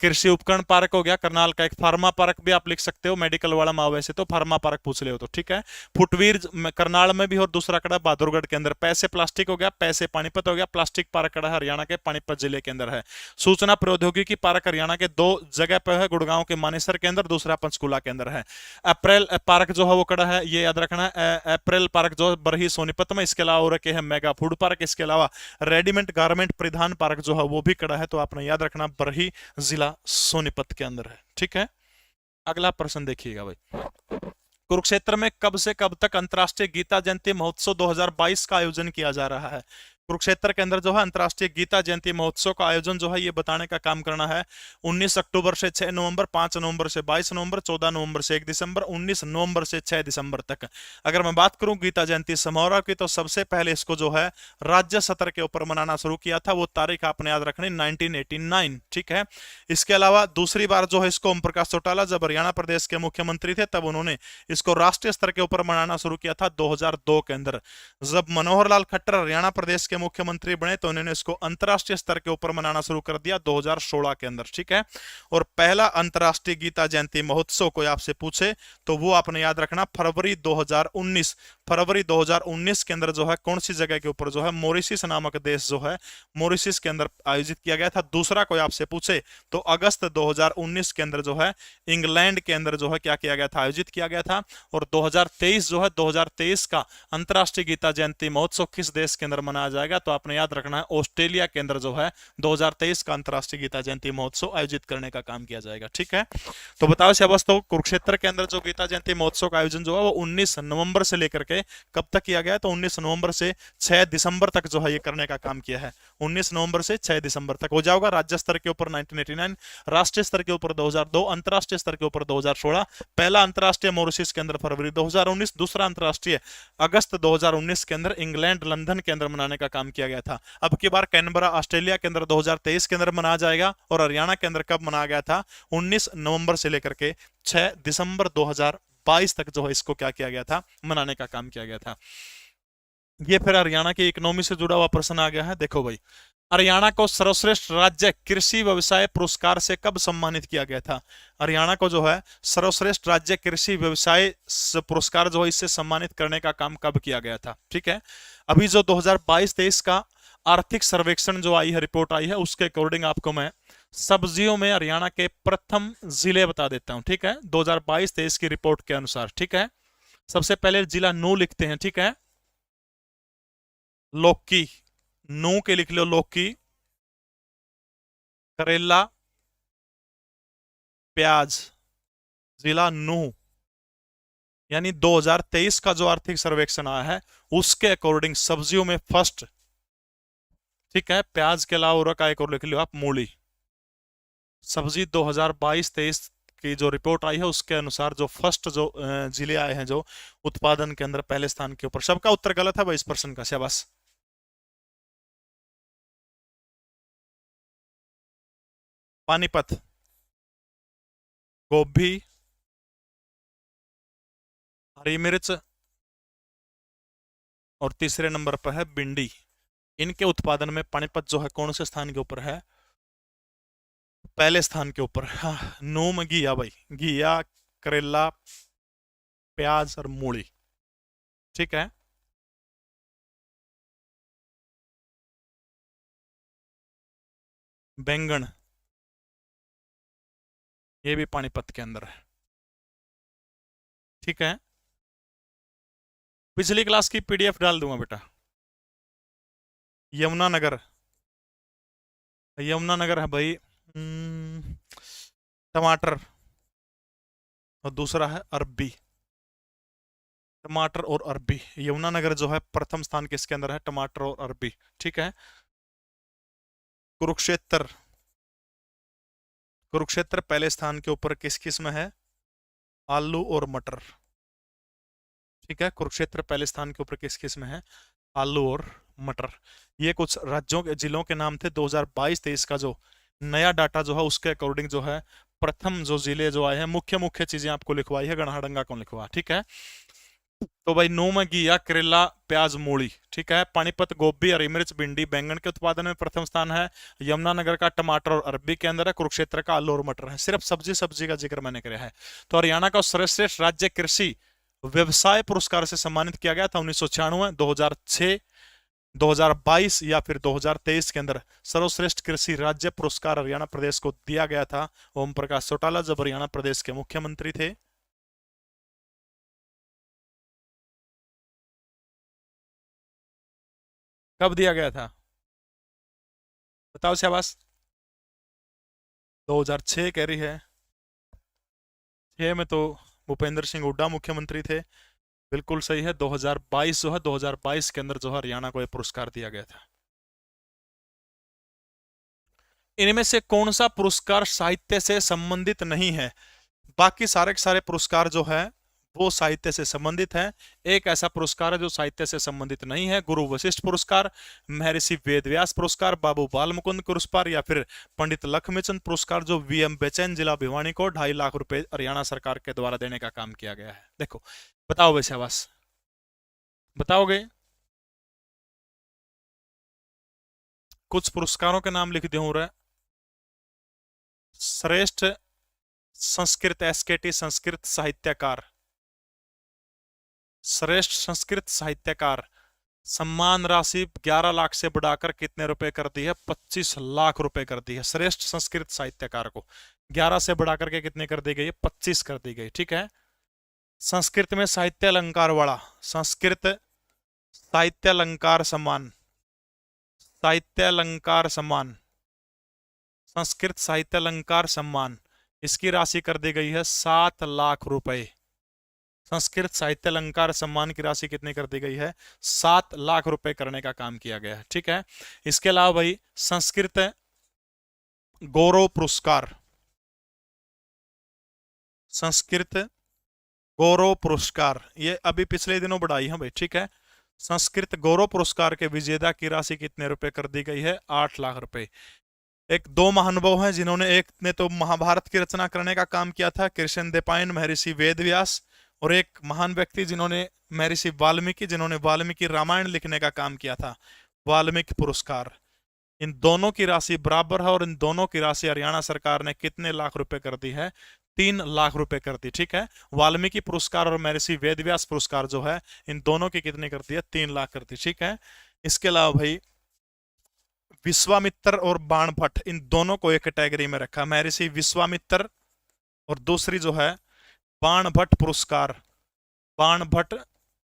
कृषि उपकरण पार्क हो गया, करनाल का एक फार्मा पार्क भी आप लिख सकते हो, मेडिकल वाला माओ वैसे तो फार्मा पार्क पूछ ले हो तो, ठीक है। फुटवीर करनाल में भी, और दूसरा कड़ा बहादुरगढ़ के अंदर। पैसे प्लास्टिक हो गया, पैसे पानीपत हो गया, प्लास्टिक पार्क कड़ा हरियाणा के पानीपत जिले के अंदर है। सूचना प्रौद्योगिकी पार्क हरियाणा के 2 जगह पर है, गुड़गांव के मानेसर के अंदर, दूसरा पंचकुला के अंदर है। अप्रैल पार्क जो है वो कड़ा है, ये याद रखना है, अप्रैल पार्क जो बरही सोनीपत में। इसके अलावा रखे है मेगा फूड पार्क, इसके अलावा रेडीमेड गारमेंट परिधान पार्क जो है वो भी कड़ा है, तो आपने याद रखना बरही जिला सोनीपत के अंदर है, ठीक है। अगला प्रश्न देखिएगा भाई, कुरुक्षेत्र में कब से कब तक अंतर्राष्ट्रीय गीता जयंती महोत्सव 2022 का आयोजन किया जा रहा है? कुरुक्षेत्र के अंदर जो है अंतर्राष्ट्रीय गीता जयंती महोत्सव का आयोजन जो है ये बताने का काम करना है। 19 अक्टूबर से 6 नवंबर, 5 नवंबर से 22 नवंबर, 14 नवंबर से 1 दिसंबर, 19 नवंबर से 6 दिसंबर तक। अगर मैं बात करूं गीता जयंती समारोह की, तो सबसे पहले इसको जो है राज्य स्तर के ऊपर मनाना शुरू किया था, वो तारीख आपने याद रखनी 1989, ठीक है। इसके अलावा दूसरी बार जो है इसको ओम प्रकाश चौटाला जब हरियाणा प्रदेश के मुख्यमंत्री थे तब उन्होंने इसको राष्ट्रीय स्तर के ऊपर मनाना शुरू किया था 2002 के अंदर। जब मनोहर लाल खट्टर हरियाणा प्रदेश के मुख्यमंत्री बने तो उन्होंने इसको अंतरराष्ट्रीय स्तर के ऊपर मनाना शुरू कर दिया 2016 के अंदर, ठीक है। और पहला अंतरराष्ट्रीय गीता जयंती महोत्सव कोई आपसे पूछे तो वो आपने याद रखना फरवरी 2019 के अंदर जो है कौन सी जगह के ऊपर जो है मॉरिशस नामक देश जो है मॉरिशस के अंदर आयोजित किया गया था। दूसरा कोई आपसे पूछे तो अगस्त 2019 के अंदर जो है इंग्लैंड के अंदर जो है क्या किया गया था, आयोजित किया गया था। और 2023 जो है 2023 का अंतरराष्ट्रीय गीता जयंती महोत्सव किस देश के अंदर मनाया जाएगा, तो आपने याद रखना है ऑस्ट्रेलिया के अंदर जो है 2023 का अंतरराष्ट्रीय गीता जयंती महोत्सव आयोजित करने का काम किया जाएगा, ठीक है। तो बताओ दोस्तों कुरुक्षेत्र के अंदर जो गीता जयंती महोत्सव का आयोजन जो है वो 19 नवंबर से लेकर के कब तक किया गया है, तो 19 नवंबर से 6 दिसंबर तक जो है ये करने का काम किया है। 19 नवंबर से 6 दिसंबर तक हो जाएगा। राज्य स्तर के ऊपर 1989, राष्ट्रीय स्तर के ऊपर 2002, अंतरराष्ट्रीय स्तर के ऊपर 2016। पहला अंतरराष्ट्रीय मॉरिशस के अंदर फरवरी 2019, दूसरा अंतरराष्ट्रीय अगस्त 2019 के अंदर इंग्लैंड लंदन के अंदर मनाने का काम किया गया था। अब की बार कैनबरा ऑस्ट्रेलिया के अंदर 2023 के अंदर मनाया जाएगा। और हरियाणा के अंदर कब मनाया गया था, 19 नवंबर से लेकर के 6 दिसंबर 2022 तक जो है इसको क्या किया गया था, मनाने का काम किया गया था। ये फिर हरियाणा की इकोनॉमी से जुड़ा हुआ प्रश्न आ गया है। देखो भाई, हरियाणा को सर्वश्रेष्ठ राज्य कृषि व्यवसाय पुरस्कार से कब सम्मानित किया गया था? हरियाणा को जो है सर्वश्रेष्ठ राज्य कृषि व्यवसाय पुरस्कार जो है इससे सम्मानित करने का काम कब किया गया था, ठीक है। अभी जो 2022-23 का आर्थिक सर्वेक्षण जो आई है, रिपोर्ट आई है, उसके अकॉर्डिंग आपको मैं सब्जियों में हरियाणा के प्रथम जिले बता देता हूं, ठीक है। 2022-23 की रिपोर्ट के अनुसार, ठीक है। सबसे पहले जिला नू लिखते हैं, ठीक है। लौकी, नू के लिख लो, लौकी, करेला, प्याज, जिला नू। यानी 2023 का जो आर्थिक सर्वेक्षण आया है उसके अकॉर्डिंग सब्जियों में फर्स्ट, ठीक है। प्याज के अलावा और का एक और लिख लो आप, मूली। सब्जी 2022-23 की जो रिपोर्ट आई है उसके अनुसार जो फर्स्ट जो जिले आए हैं जो उत्पादन के अंदर पहले स्थान के ऊपर। सबका उत्तर गलत है भाई इस प्रश्न का, शाबाश। पानीपत, गोभी, हरी मिर्च, और तीसरे नंबर पर है भिंडी। इनके उत्पादन में पानीपत जो है कौन से स्थान के ऊपर है, पहले स्थान के ऊपर। हाँ, नूम घिया भाई, घिया, करेला, प्याज और मूली, ठीक है। बैंगन, ये भी पानीपत के अंदर है, ठीक है। पिछली क्लास की पीडीएफ डाल दूंगा बेटा। यमुनानगर, यमुनानगर है भाई टमाटर, और दूसरा है अरबी। टमाटर और अरबी, यमुनानगर जो है प्रथम स्थान किसके अंदर है, टमाटर और अरबी, ठीक है। कुरुक्षेत्र, कुरुक्षेत्र पहले स्थान के ऊपर किस किस में है, आलू और मटर, ठीक है। कुरुक्षेत्र पहले स्थान के ऊपर किस किस में है, आलू और मटर। ये कुछ राज्यों के जिलों के नाम थे। 2022-23 का जो नया डाटा जो है उसके अकॉर्डिंग जो है प्रथम जो जिले जो आए हैं, मुख्य मुख्य चीजें आपको लिखवाई है, गणहाडंगा कौन लिखवा, ठीक है। तो भाई नूम, घिया, करेला, प्याज, मूली, ठीक है। पानीपत गोभी, हरी मिर्च, भिंडी, बैंगन के उत्पादन में प्रथम स्थान है। यमुनानगर का टमाटर और अरबी के अंदर है। कुरुक्षेत्र का आलू और मटर है। सिर्फ सब्जी सब्जी का जिक्र मैंने किया है। तो हरियाणा का सर्वश्रेष्ठ राज्य कृषि व्यवसाय पुरस्कार से सम्मानित किया गया था 1996, 2006, 2022 या फिर 2023 के अंदर सर्वश्रेष्ठ कृषि राज्य पुरस्कार हरियाणा प्रदेश को दिया गया था ओम प्रकाश चौटाला, जब हरियाणा प्रदेश के मुख्यमंत्री थे। कब दिया गया था बताओ शाबाश। 2006 कह रही है। 6 में तो भूपेंद्र सिंह हुड्डा मुख्यमंत्री थे। बिल्कुल सही है। 2022 जो है, 2022 के अंदर जो है हरियाणा को यह पुरस्कार दिया गया था। इनमें से कौन सा पुरस्कार साहित्य से संबंधित नहीं है? बाकी सारे के सारे पुरस्कार जो है वो साहित्य से संबंधित है। एक ऐसा पुरस्कार है जो साहित्य से संबंधित नहीं है, गुरु वशिष्ठ पुरस्कार, महर्षि वेदव्यास पुरस्कार, बाबू बाल मुकुंद पुरस्कार या फिर पंडित लक्ष्मीचंद पुरस्कार, जो वीएम बेचैन जिला भिवानी को 2.5 लाख रुपए हरियाणा सरकार के द्वारा देने का काम किया गया है। देखो बताओ वैसे आवास बताओगे? कुछ पुरस्कारों के नाम लिख दे रहा। श्रेष्ठ संस्कृत एसकेटी संस्कृत साहित्यकार, श्रेष्ठ संस्कृत साहित्यकार, सम्मान राशि 11 लाख से बढ़ाकर कितने रुपए कर दी है? 25 लाख रुपए कर दी है। श्रेष्ठ संस्कृत साहित्यकार को 11 से बढ़ाकर के कितने कर दी गई है? 25 कर दी गई, ठीक है। संस्कृत में साहित्य अलंकार वाला, संस्कृत साहित्य अलंकार सम्मान, साहित्य अलंकार सम्मान, संस्कृत साहित्य अलंकार सम्मान, इसकी राशि कर दी गई है 7 लाख रुपए। संस्कृत साहित्य अलंकार सम्मान की राशि कितनी कर दी गई है? 7 लाख रुपए करने का काम किया गया है, ठीक है। इसके अलावा भाई संस्कृत गौरव पुरस्कार, संस्कृत गौरव पुरस्कार ये अभी पिछले दिनों बढ़ाई है भाई, ठीक है। संस्कृत गौरव पुरस्कार के विजेता की राशि कितने रुपए कर दी गई है? 8 लाख रुपए। एक दो महानुभाव हैं जिन्होंने, एक ने तो महाभारत की रचना करने का काम किया था, कृष्ण देपायन, महर्षि वेदव्यास, और एक महान व्यक्ति जिन्होंने महर्षि वाल्मीकि, जिन्होंने वाल्मीकि रामायण लिखने का काम किया था, वाल्मीकि पुरस्कार। इन दोनों की राशि बराबर है और इन दोनों की राशि हरियाणा सरकार ने कितने लाख रुपए कर दी है? 3 लाख रुपए कर दी, ठीक है। वाल्मीकि पुरस्कार और महर्षि वेदव्यास पुरस्कार जो है इन दोनों की कितनी कर दी है? 3 लाख कर दी, ठीक है। इसके अलावा भाई विश्वामित्र और बाणभट्ट, इन दोनों को एक कैटेगरी में रखा। महर्षि विश्वामित्र और दूसरी जो है बाणभट्ट पुरस्कार। बाणभट्ट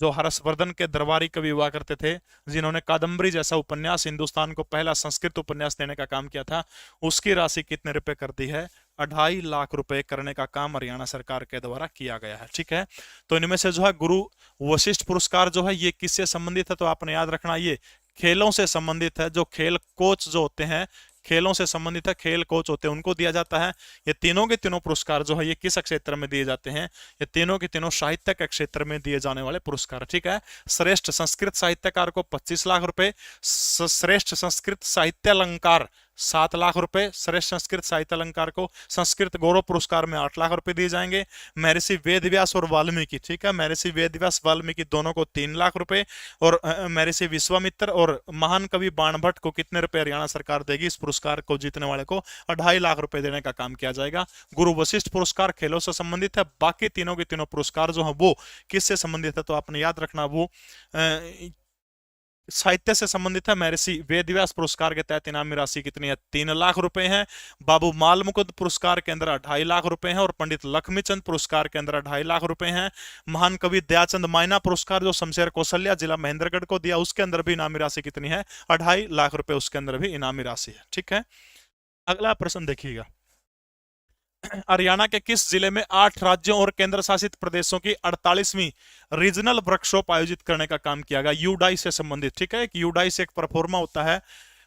जो हर्षवर्धन के दरबारी कवि हुआ करते थे, जिन्होंने कादम्बरी जैसा उपन्यास, हिंदुस्तान को पहला संस्कृत उपन्यास देने का काम किया था, उसकी राशि कितने रुपए कर दी है? 2.5 लाख रुपए करने का काम हरियाणा सरकार के द्वारा किया गया है, ठीक है। तो इनमें से जो है गुरु वशिष्ठ पुरस्कार जो है ये किससे संबंधित है? तो आपने याद रखना ये खेलों से संबंधित है। जो खेल कोच जो होते हैं, खेलों से संबंधित है, खेल कोच होते हैं, उनको दिया जाता है। ये तीनों के तीनों पुरस्कार जो है ये किस क्षेत्र में दिए जाते हैं? ये तीनों के तीनों साहित्य के क्षेत्र में दिए जाने वाले पुरस्कार, ठीक है। श्रेष्ठ संस्कृत साहित्यकार को 25 लाख रुपए, श्रेष्ठ संस्कृत साहित्य अलंकार 7 लाख रुपए, श्रेष्ठ संस्कृत साहित्य अलंकार को संस्कृत गौरव पुरस्कार में 8 लाख रुपए दिए जाएंगे। महर्षि वेदव्यास और वाल्मीकि, ठीक है, महर्षि वेदव्यास वाल्मीकि दोनों को 3 लाख रुपए, और महर्षि विश्वामित्र और महान कवि बाणभट्ट को कितने रुपए हरियाणा सरकार देगी? इस पुरस्कार को जीतने वाले को 2.5 लाख रुपए देने का काम किया जाएगा। गुरु वशिष्ठ पुरस्कार खेलों से संबंधित है। बाकी तीनों के तीनों पुरस्कार जो है वो किससे संबंधित है? तो आपने याद रखना वो साहित्य से संबंधित है। महर्षि वेदव्यास पुरस्कार के तहत इनामी राशि कितनी है? 3 लाख रुपए है। बाबू माल मुकुंद पुरस्कार के अंदर 2.5 लाख रुपए हैं, और पंडित लक्ष्मीचंद पुरस्कार के अंदर 2.5 लाख रुपए हैं। महान कवि दयाचंद मायना पुरस्कार जो शमशेर कौशल्या जिला महेंद्रगढ़ को दिया, उसके अंदर भी इनामी राशि कितनी है? 2.5 लाख रुपए उसके अंदर भी इनामी राशि है, ठीक है। अगला प्रश्न देखिएगा, हरियाणा के किस जिले में 8 राज्यों और केंद्र शासित प्रदेशों की 48वीं रीजनल वर्कशॉप आयोजित करने का काम किया गया? यूडाई से संबंधित, ठीक है। एक यूडाई से एक परफॉर्मा होता है,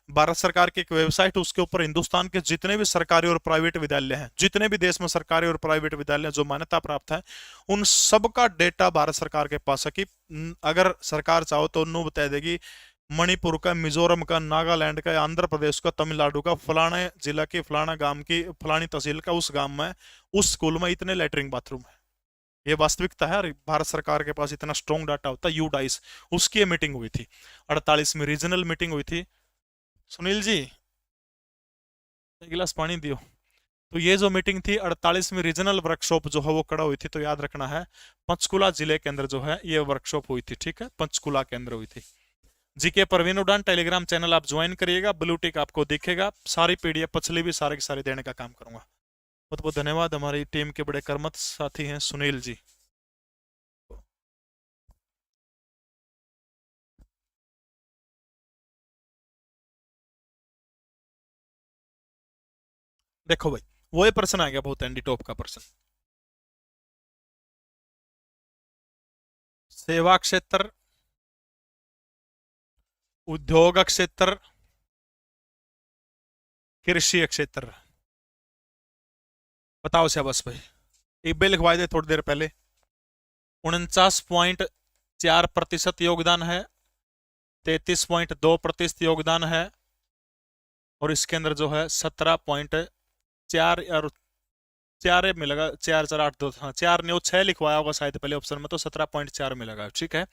भारत सरकार की एक वेबसाइट, उसके ऊपर हिंदुस्तान के जितने भी सरकारी और प्राइवेट विद्यालय हैं, जितने भी देश में सरकारी और प्राइवेट विद्यालय जो मान्यता प्राप्त है, उन सब का डेटा भारत सरकार के पास है कि अगर सरकार चाहो तो उन्होंने बता देगी मणिपुर का, मिजोरम का, नागालैंड का, आंध्र प्रदेश का, तमिलनाडु का, फलाने जिला के फलाना गांव की फलानी तहसील का उस गांव में उस स्कूल में इतने लेटरिन बाथरूम है। ये वास्तविकता है और भारत सरकार के पास इतना स्ट्रॉन्ग डाटा होता है। यूडाइस, उसकी ये मीटिंग हुई थी, 48वीं रीजनल मीटिंग हुई थी। सुनील जी, एक गिलास पानी दियो। तो ये जो मीटिंग थी 48वीं रीजनल वर्कशॉप जो है वो कड़ा हुई थी, तो याद रखना है पंचकुला जिले के अंदर जो है ये वर्कशॉप हुई थी, ठीक है, पंचकुला के अंदर हुई थी। जीके परवीन उड़ान टेलीग्राम चैनल आप ज्वाइन करिएगा, ब्लू टिक आपको दिखेगा, सारी पीडीएफ पिछली भी सारे की सारी देने का काम करूंगा। बहुत बहुत धन्यवाद, हमारी टीम के बड़े कर्मठ साथी हैं सुनील जी। देखो भाई, वो ये प्रश्न आ गया बहुत एंडी टॉप का प्रश्न। सेवा क्षेत्र, उद्योग क्षेत्र, कृषि क्षेत्र, बताओ शाबाश भाई। एक बिल लिखवाए थे थोड़ी देर पहले, 49.4% योगदान है, 33.2% योगदान है, और इसके अंदर जो है 17.4 और 4 मिलेगा, 4 4 8 2, हाँ 4 9 6 लिखवाया होगा शायद पहले ऑप्शन में, तो 17.4 मिलेगा, ठीक है।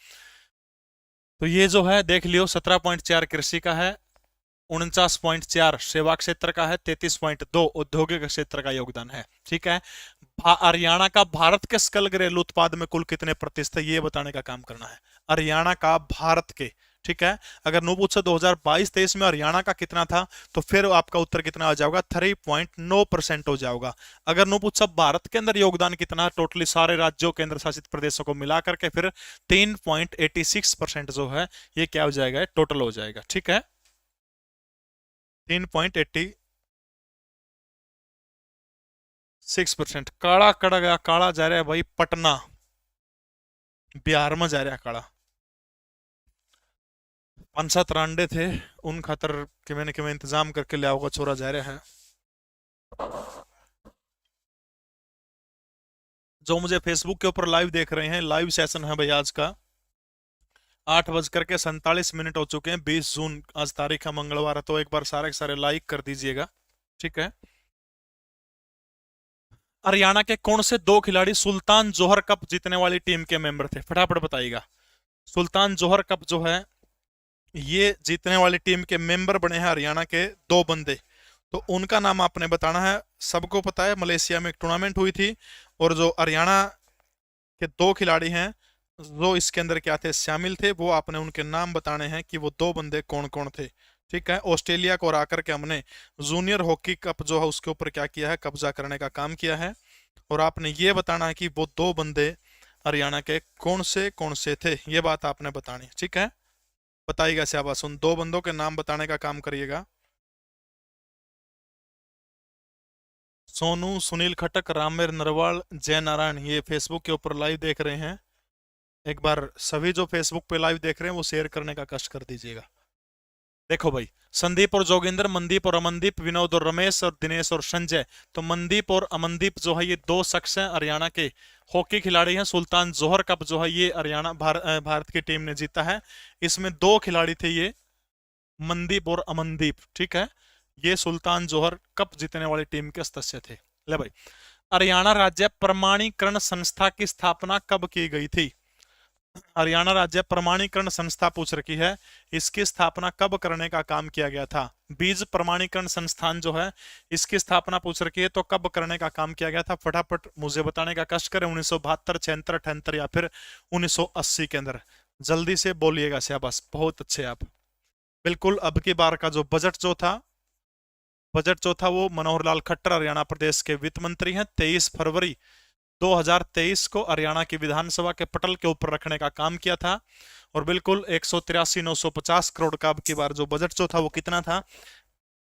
तो ये जो है देख लियो, 17.4 कृषि का है, 49.4 सेवा क्षेत्र का है, 33.2 औद्योगिक क्षेत्र का योगदान है, ठीक है। हरियाणा का भारत के सकल घरेलू उत्पाद में कुल कितने प्रतिशत है, ये बताने का काम करना है। हरियाणा का भारत के, ठीक है। अगर नो पूछा 2022-23 में हरियाणा का कितना था, तो फिर आपका उत्तर कितना आ जाएगा, 3.9% हो जाएगा। अगर नो पूछा भारत के अंदर योगदान कितना टोटली सारे राज्यों केंद्र शासित प्रदेशों को मिला करके, फिर 3.86% जो है ये क्या हो जाएगा, टोटल हो जाएगा, ठीक है। 3.86%। काला कड़ा गया, काला जा रहा है भाई पटना, बिहार में जा रहा है काला। 5 7 रांडे थे, उन खातर कि मैंने इंतजाम करके लिया होगा, छोरा जा रहा है। जो मुझे फेसबुक के ऊपर लाइव देख रहे हैं, लाइव सेशन है भाई आज का, 8:47 हो चुके हैं, 20 जून आज तारीख है, मंगलवार है, तो एक बार सारे के सारे लाइक कर दीजिएगा, ठीक है। हरियाणा के कौन से 2 खिलाड़ी सुल्तान जोहर कप जीतने वाली टीम के मेंबर थे, फटाफट बताइएगा। सुल्तान जोहर कप जो है ये जीतने वाली टीम के मेंबर बने हैं हरियाणा के 2 बंदे, तो उनका नाम आपने बताना है। सबको पता है मलेशिया में एक टूर्नामेंट हुई थी, और जो हरियाणा के 2 खिलाड़ी हैं जो इसके अंदर क्या थे, शामिल थे, वो आपने उनके नाम बताने हैं कि वो 2 बंदे कौन कौन थे, ठीक है। ऑस्ट्रेलिया को हरा करके हमने जूनियर हॉकी कप जो है उसके ऊपर क्या किया है, कब्जा करने का काम किया है, और आपने ये बताना है कि वो 2 बंदे हरियाणा के कौन से थे, ये बात आपने बतानी, ठीक है। बताइएगा शाबाश, उन 2 बंदों के नाम बताने का काम करिएगा। सोनू, सुनील खटक, रामेर नरवाल, जय नारायण, ये फेसबुक के ऊपर लाइव देख रहे हैं। एक बार सभी जो फेसबुक पे लाइव देख रहे हैं वो शेयर करने का कष्ट कर दीजिएगा। देखो भाई, संदीप और जोगिंदर, मनदीप और अमनदीप, विनोद और रमेश, और दिनेश और संजय, तो मनदीप और अमनदीप जो है ये 2 शख्स हैं हरियाणा के हॉकी खिलाड़ी हैं। सुल्तान जोहर कप जो है ये हरियाणा भारत की टीम ने जीता है, इसमें 2 खिलाड़ी थे ये, मनदीप और अमनदीप, ठीक है। ये सुल्तान जोहर कप जीतने वाली टीम के सदस्य थे। ले भाई, हरियाणा राज्य प्रमाणीकरण संस्था की स्थापना कब की गई थी, हरियाणा राज्य प्रमाणीकरण संस्था पूछ रखी है, इसकी स्थापना कब करने का काम किया गया था। बीज प्रमाणीकरण संस्थान जो है इसकी स्थापना पूछ रखी है, तो कब करने का काम किया गया था, फटाफट मुझे बताने का कष्ट करें। 1972, 76, 78 या फिर 1980 के अंदर, जल्दी से बोलिएगा शाबाश, बहुत अच्छे आप। बिल्कुल, अब की बार का जो बजट जो था वो मनोहर लाल खट्टर हरियाणा प्रदेश के वित्त मंत्री हैं। 23 फरवरी 2023 को हरियाणा की विधानसभा के पटल के ऊपर रखने का काम किया था, और बिल्कुल 183,950 करोड़ का अब की बार जो बजट जो था वो कितना था,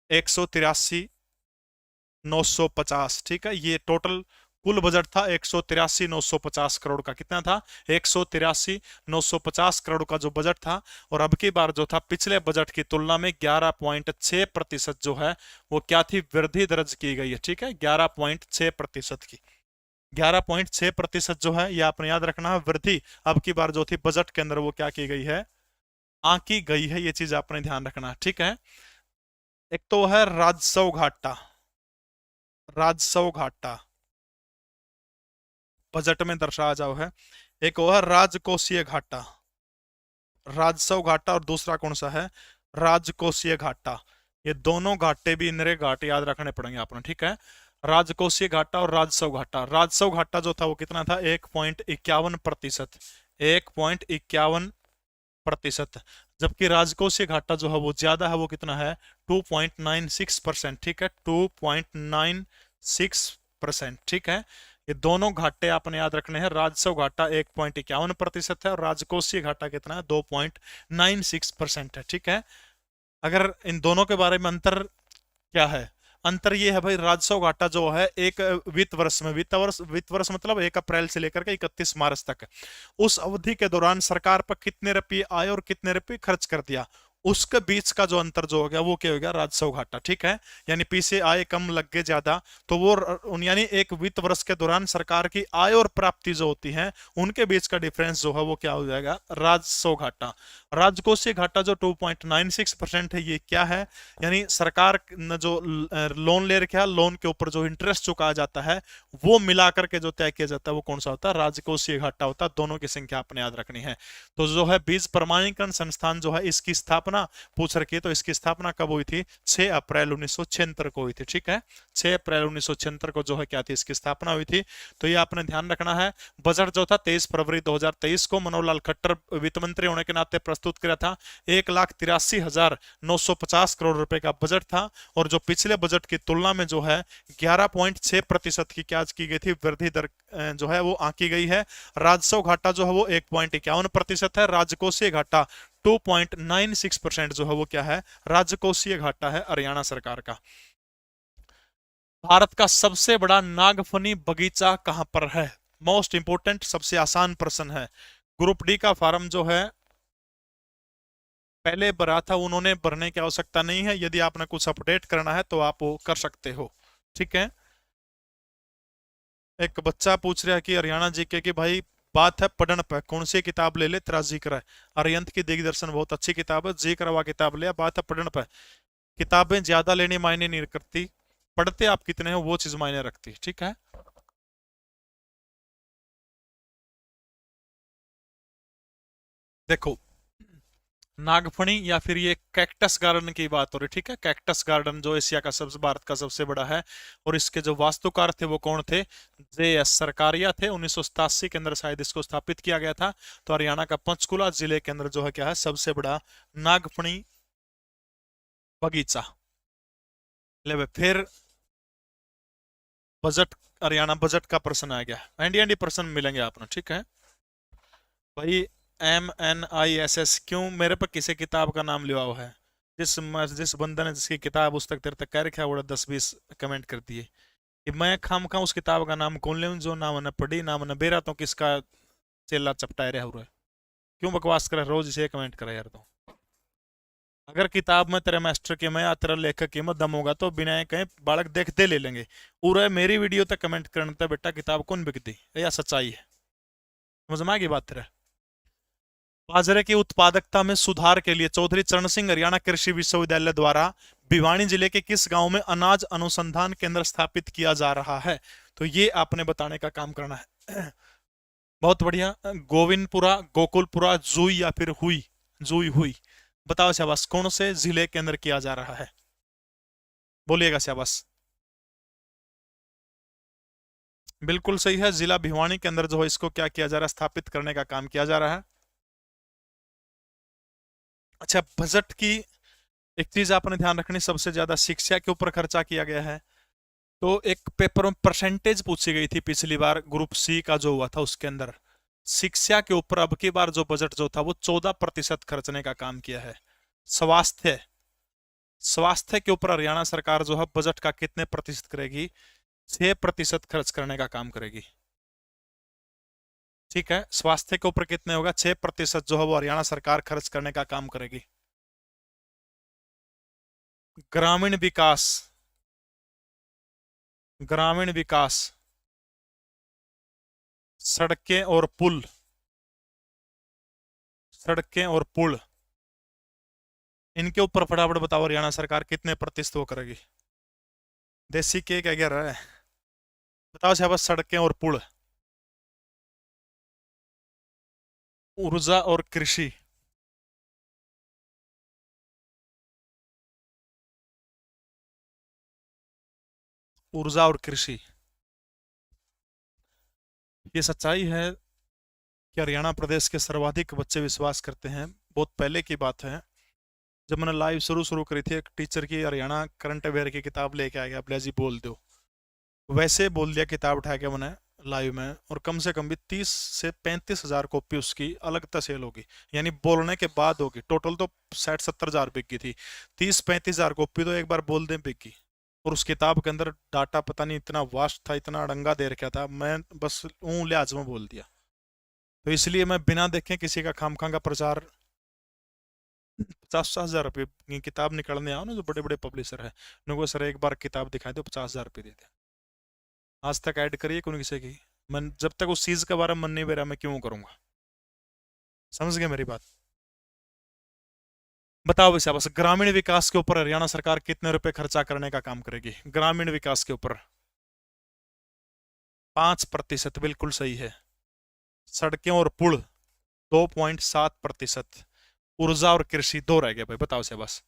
183,950, ठीक है। ये टोटल कुल बजट था 183,950 करोड़ का, कितना था, 183,950 करोड़ का जो बजट था। और अब की बार जो था पिछले बजट की तुलना में 11.6% जो है वो क्या थी, वृद्धि दर्ज की गई है, ठीक है, 11.6% की। 11.6% जो है ये आपने याद रखना है, वृद्धि अब की बार जो थी बजट के अंदर वो क्या की गई है, आंकी गई है, ये चीज आपने ध्यान रखना है, ठीक है। एक तो है राजस्व घाटा, राजस्व घाटा बजट में दर्शाया जाओ है। एक वो है राजकोषीय घाटा, राजस्व घाटा, और दूसरा कौन सा है, राजकोषीय घाटा। ये दोनों घाटे भी इनरे घाटे याद रखने पड़ेंगे आपने, ठीक है। राजकोषीय घाटा और राजस्व घाटा। राजस्व घाटा जो था वो कितना था, 1.51%, 1.51%। जबकि राजकोषीय घाटा जो है वो ज्यादा है, वो कितना है, 2.96%, ठीक है, 2.96%, ठीक है। ये दोनों घाटे आपने याद रखने हैं। राजस्व घाटा 1.51% है और राजकोषीय घाटा कितना है, 2.96% है, ठीक है। अगर इन दोनों के बारे में अंतर क्या है, अंतर ये है भाई, राजस्व घाटा जो है एक वित्त वर्ष में, वित्त वर्ष मतलब 1 अप्रैल से लेकर के 31 मार्च तक, उस अवधि के दौरान सरकार पर कितने रुपये आए और कितने रुपये खर्च कर दिया, उसके बीच का जो अंतर जो हो गया वो क्या हो गया, राजस्व घाटा, ठीक है। यानी पी से आय कम लग गए ज्यादा, तो वो यानी एक वित्त वर्ष के दौरान सरकार की आय और प्राप्ति जो होती है उनके बीच का डिफरेंस जो है वो क्या हो जाएगा, राजस्व घाटा। राजकोषीय घाटा जो 2.96% है, ये क्या है, यानी सरकार ने जो लोन ले रखा है, लोन के ऊपर जो इंटरेस्ट चुकाया जाता है वो मिलाकर के जो तय किया जाता है वो कौन सा होता है, राजकोषीय घाटा होता है। दोनों की संख्या आपने याद रखनी है। तो जो है बीज प्रमाणीकरण संस्थान जो है, इसकी स्थापना पूछ रखी है, तो इसकी स्थापना कब हुई थी, 6 अप्रैल 1976 को हुई थी, ठीक है। 6 अप्रैल 1976 को जो है क्या थी, इसकी स्थापना हुई थी। तो ये आपने ध्यान रखना है। बजट जो था 23 फरवरी 2023 को मनोहर लाल खट्टर वित्त मंत्री होने के नाते प्रस्तुत किया था। 1,83,950 करोड़ रुपए का बजट था, और जो पिछले बजट की तुलना में जो है 11.6% की क्या की गई थी, वृद्धि दर जो है वो आंकी गई है। राजस्व घाटा जो है वो 1.51% है। राजकोषीय घाटा 2.96% जो है वो क्या है, राजकोषीय घाटा है हरियाणा सरकार का। भारत का सबसे बड़ा नागफनी बगीचा कहां पर है, मोस्ट इंपोर्टेंट, सबसे आसान प्रश्न है। ग्रुप डी का फॉर्म जो है पहले भरा था, उन्होंने भरने की आवश्यकता नहीं है। यदि आपने कुछ अपडेट करना है तो आप वो कर सकते हो, ठीक है। एक बच्चा पूछ रहा है कि हरियाणा जीके की भाई बात है पढ़न पे, कौन सी किताब ले ले, तेरा जिक्र है। अरियंत की दिग्दर्शन बहुत अच्छी किताब है, जिक्र हुआ किताब लिया, बात है पढ़न पे। किताबें ज्यादा लेनी मायने नहीं करती, पढ़ते आप कितने हो वो चीज मायने रखती, ठीक है। देखो, नागफनी या फिर ये कैक्टस गार्डन की बात हो रही, ठीक है। कैक्टस गार्डन जो एशिया का सबसे, भारत का सबसे बड़ा है, और इसके जो वास्तुकार थे वो कौन थे, जे.एस. सरकारिया थे। 1987 के अंदर शायद इसको स्थापित किया गया था। तो हरियाणा का पंचकुला जिले के अंदर जो है क्या है, सबसे बड़ा नागफनी बगीचा। ले फिर बजट, हरियाणा बजट का प्रश्न आ गया, एनडी प्रश्न मिलेंगे आपको, ठीक है भाई। MNISS क्यों मेरे पर किसी किताब का नाम लिया हुआ है, जिस बंदे ने जिसकी किताब उस तक तेरे तक कह रखा है, वो 10-20 कमेंट कर दिए कि मैं खाम खा उस किताब का नाम कौन ले, जो नाम न पढ़ी नाम न बेरा, तो किसका चेला चपटाए रहा हुआ है, क्यों बकवास करे, रोज इसे कमेंट करे यार। तो अगर किताब में तेरे मास्टर की मैं या तेरा लेखक की मत दम होगा तो बिना कहीं बालक देखते ले लेंगे। पूरा मेरी वीडियो तक कमेंट करने बेटा किताब कौन बिकती या सच्चाई है, समझ में आएगी बात तेरा। बाजरे की उत्पादकता में सुधार के लिए चौधरी चरण सिंह हरियाणा कृषि विश्वविद्यालय द्वारा भिवानी जिले के किस गांव में अनाज अनुसंधान केंद्र स्थापित किया जा रहा है, तो ये आपने बताने का काम करना है। बहुत बढ़िया। गोविंदपुरा, गोकुलपुरा, जुई या फिर हुई, जुई हुई, बताओ शाबाश, कौन से जिले के अंदर किया जा रहा है, बोलिएगा शाबाश। बिल्कुल सही है, जिला भिवानी के अंदर जो है इसको क्या किया जा रहा है, स्थापित करने का काम किया जा रहा है। अच्छा, बजट की एक चीज आपने ध्यान रखनी, सबसे ज्यादा शिक्षा के ऊपर खर्चा किया गया है। तो एक पेपर में परसेंटेज पूछी गई थी पिछली बार, ग्रुप सी का जो हुआ था उसके अंदर शिक्षा के ऊपर अब की बार जो बजट जो था वो 14% खर्चने का काम किया है। स्वास्थ्य, स्वास्थ्य के ऊपर हरियाणा सरकार जो है बजट का कितने प्रतिशत करेगी, 6% खर्च करने का काम करेगी, ठीक है। स्वास्थ्य के ऊपर कितने होगा, 6% जो है वो हरियाणा सरकार खर्च करने का काम करेगी। ग्रामीण विकास, ग्रामीण विकास, सड़कें और पुल, सड़कें और पुल, इनके ऊपर फटाफट बताओ, हरियाणा सरकार कितने प्रतिशत वो करेगी? देसी क्या कह रहा है? बताओ शाबाश। सड़कें और पुल, ऊर्जा और कृषि, ऊर्जा और कृषि। ये सच्चाई है कि हरियाणा प्रदेश के सर्वाधिक बच्चे विश्वास करते हैं। बहुत पहले की बात है, जब मैंने लाइव शुरू शुरू करी थी, एक टीचर की हरियाणा करंट अफेयर की किताब लेके आ गया, अब जी बोल दो, वैसे बोल दिया किताब उठा के मैंने लाइव में, और कम से कम भी 30 से 35 हजार कॉपी उसकी अलग से सेल होगी, यानी बोलने के बाद होगी। टोटल तो 60-70 हजार बिक गई थी, 30-35 हजार कॉपी तो एक बार बोल दे बिक गई। और उस किताब के अंदर डाटा पता नहीं इतना वास्ट था, इतना अड़ंगा दे रखा था, मैं बस लिहाज में बोल दिया। तो इसलिए मैं बिना देखे किसी का खामखा का प्रचार, 50-50 हजार रुपये की किताब निकलने आओ ना, जो बड़े बड़े पब्लिशर है, उनको सर एक बार किताब दिखाई दो, 50 हजार रुपये देते हैं। आज तक ऐड करिए कौन किसी की? मन जब तक उस चीज के बारे में मन नहीं बेरा, मैं क्यों करूंगा? समझ गए मेरी बात? बताओ भैया, बस ग्रामीण विकास के ऊपर हरियाणा सरकार कितने रुपए खर्चा करने का काम करेगी? ग्रामीण विकास के ऊपर 5%, बिल्कुल सही है। सड़कें और पुल 2.7%। ऊर्जा और कृषि दो रह गए भाई, बताओ से बस।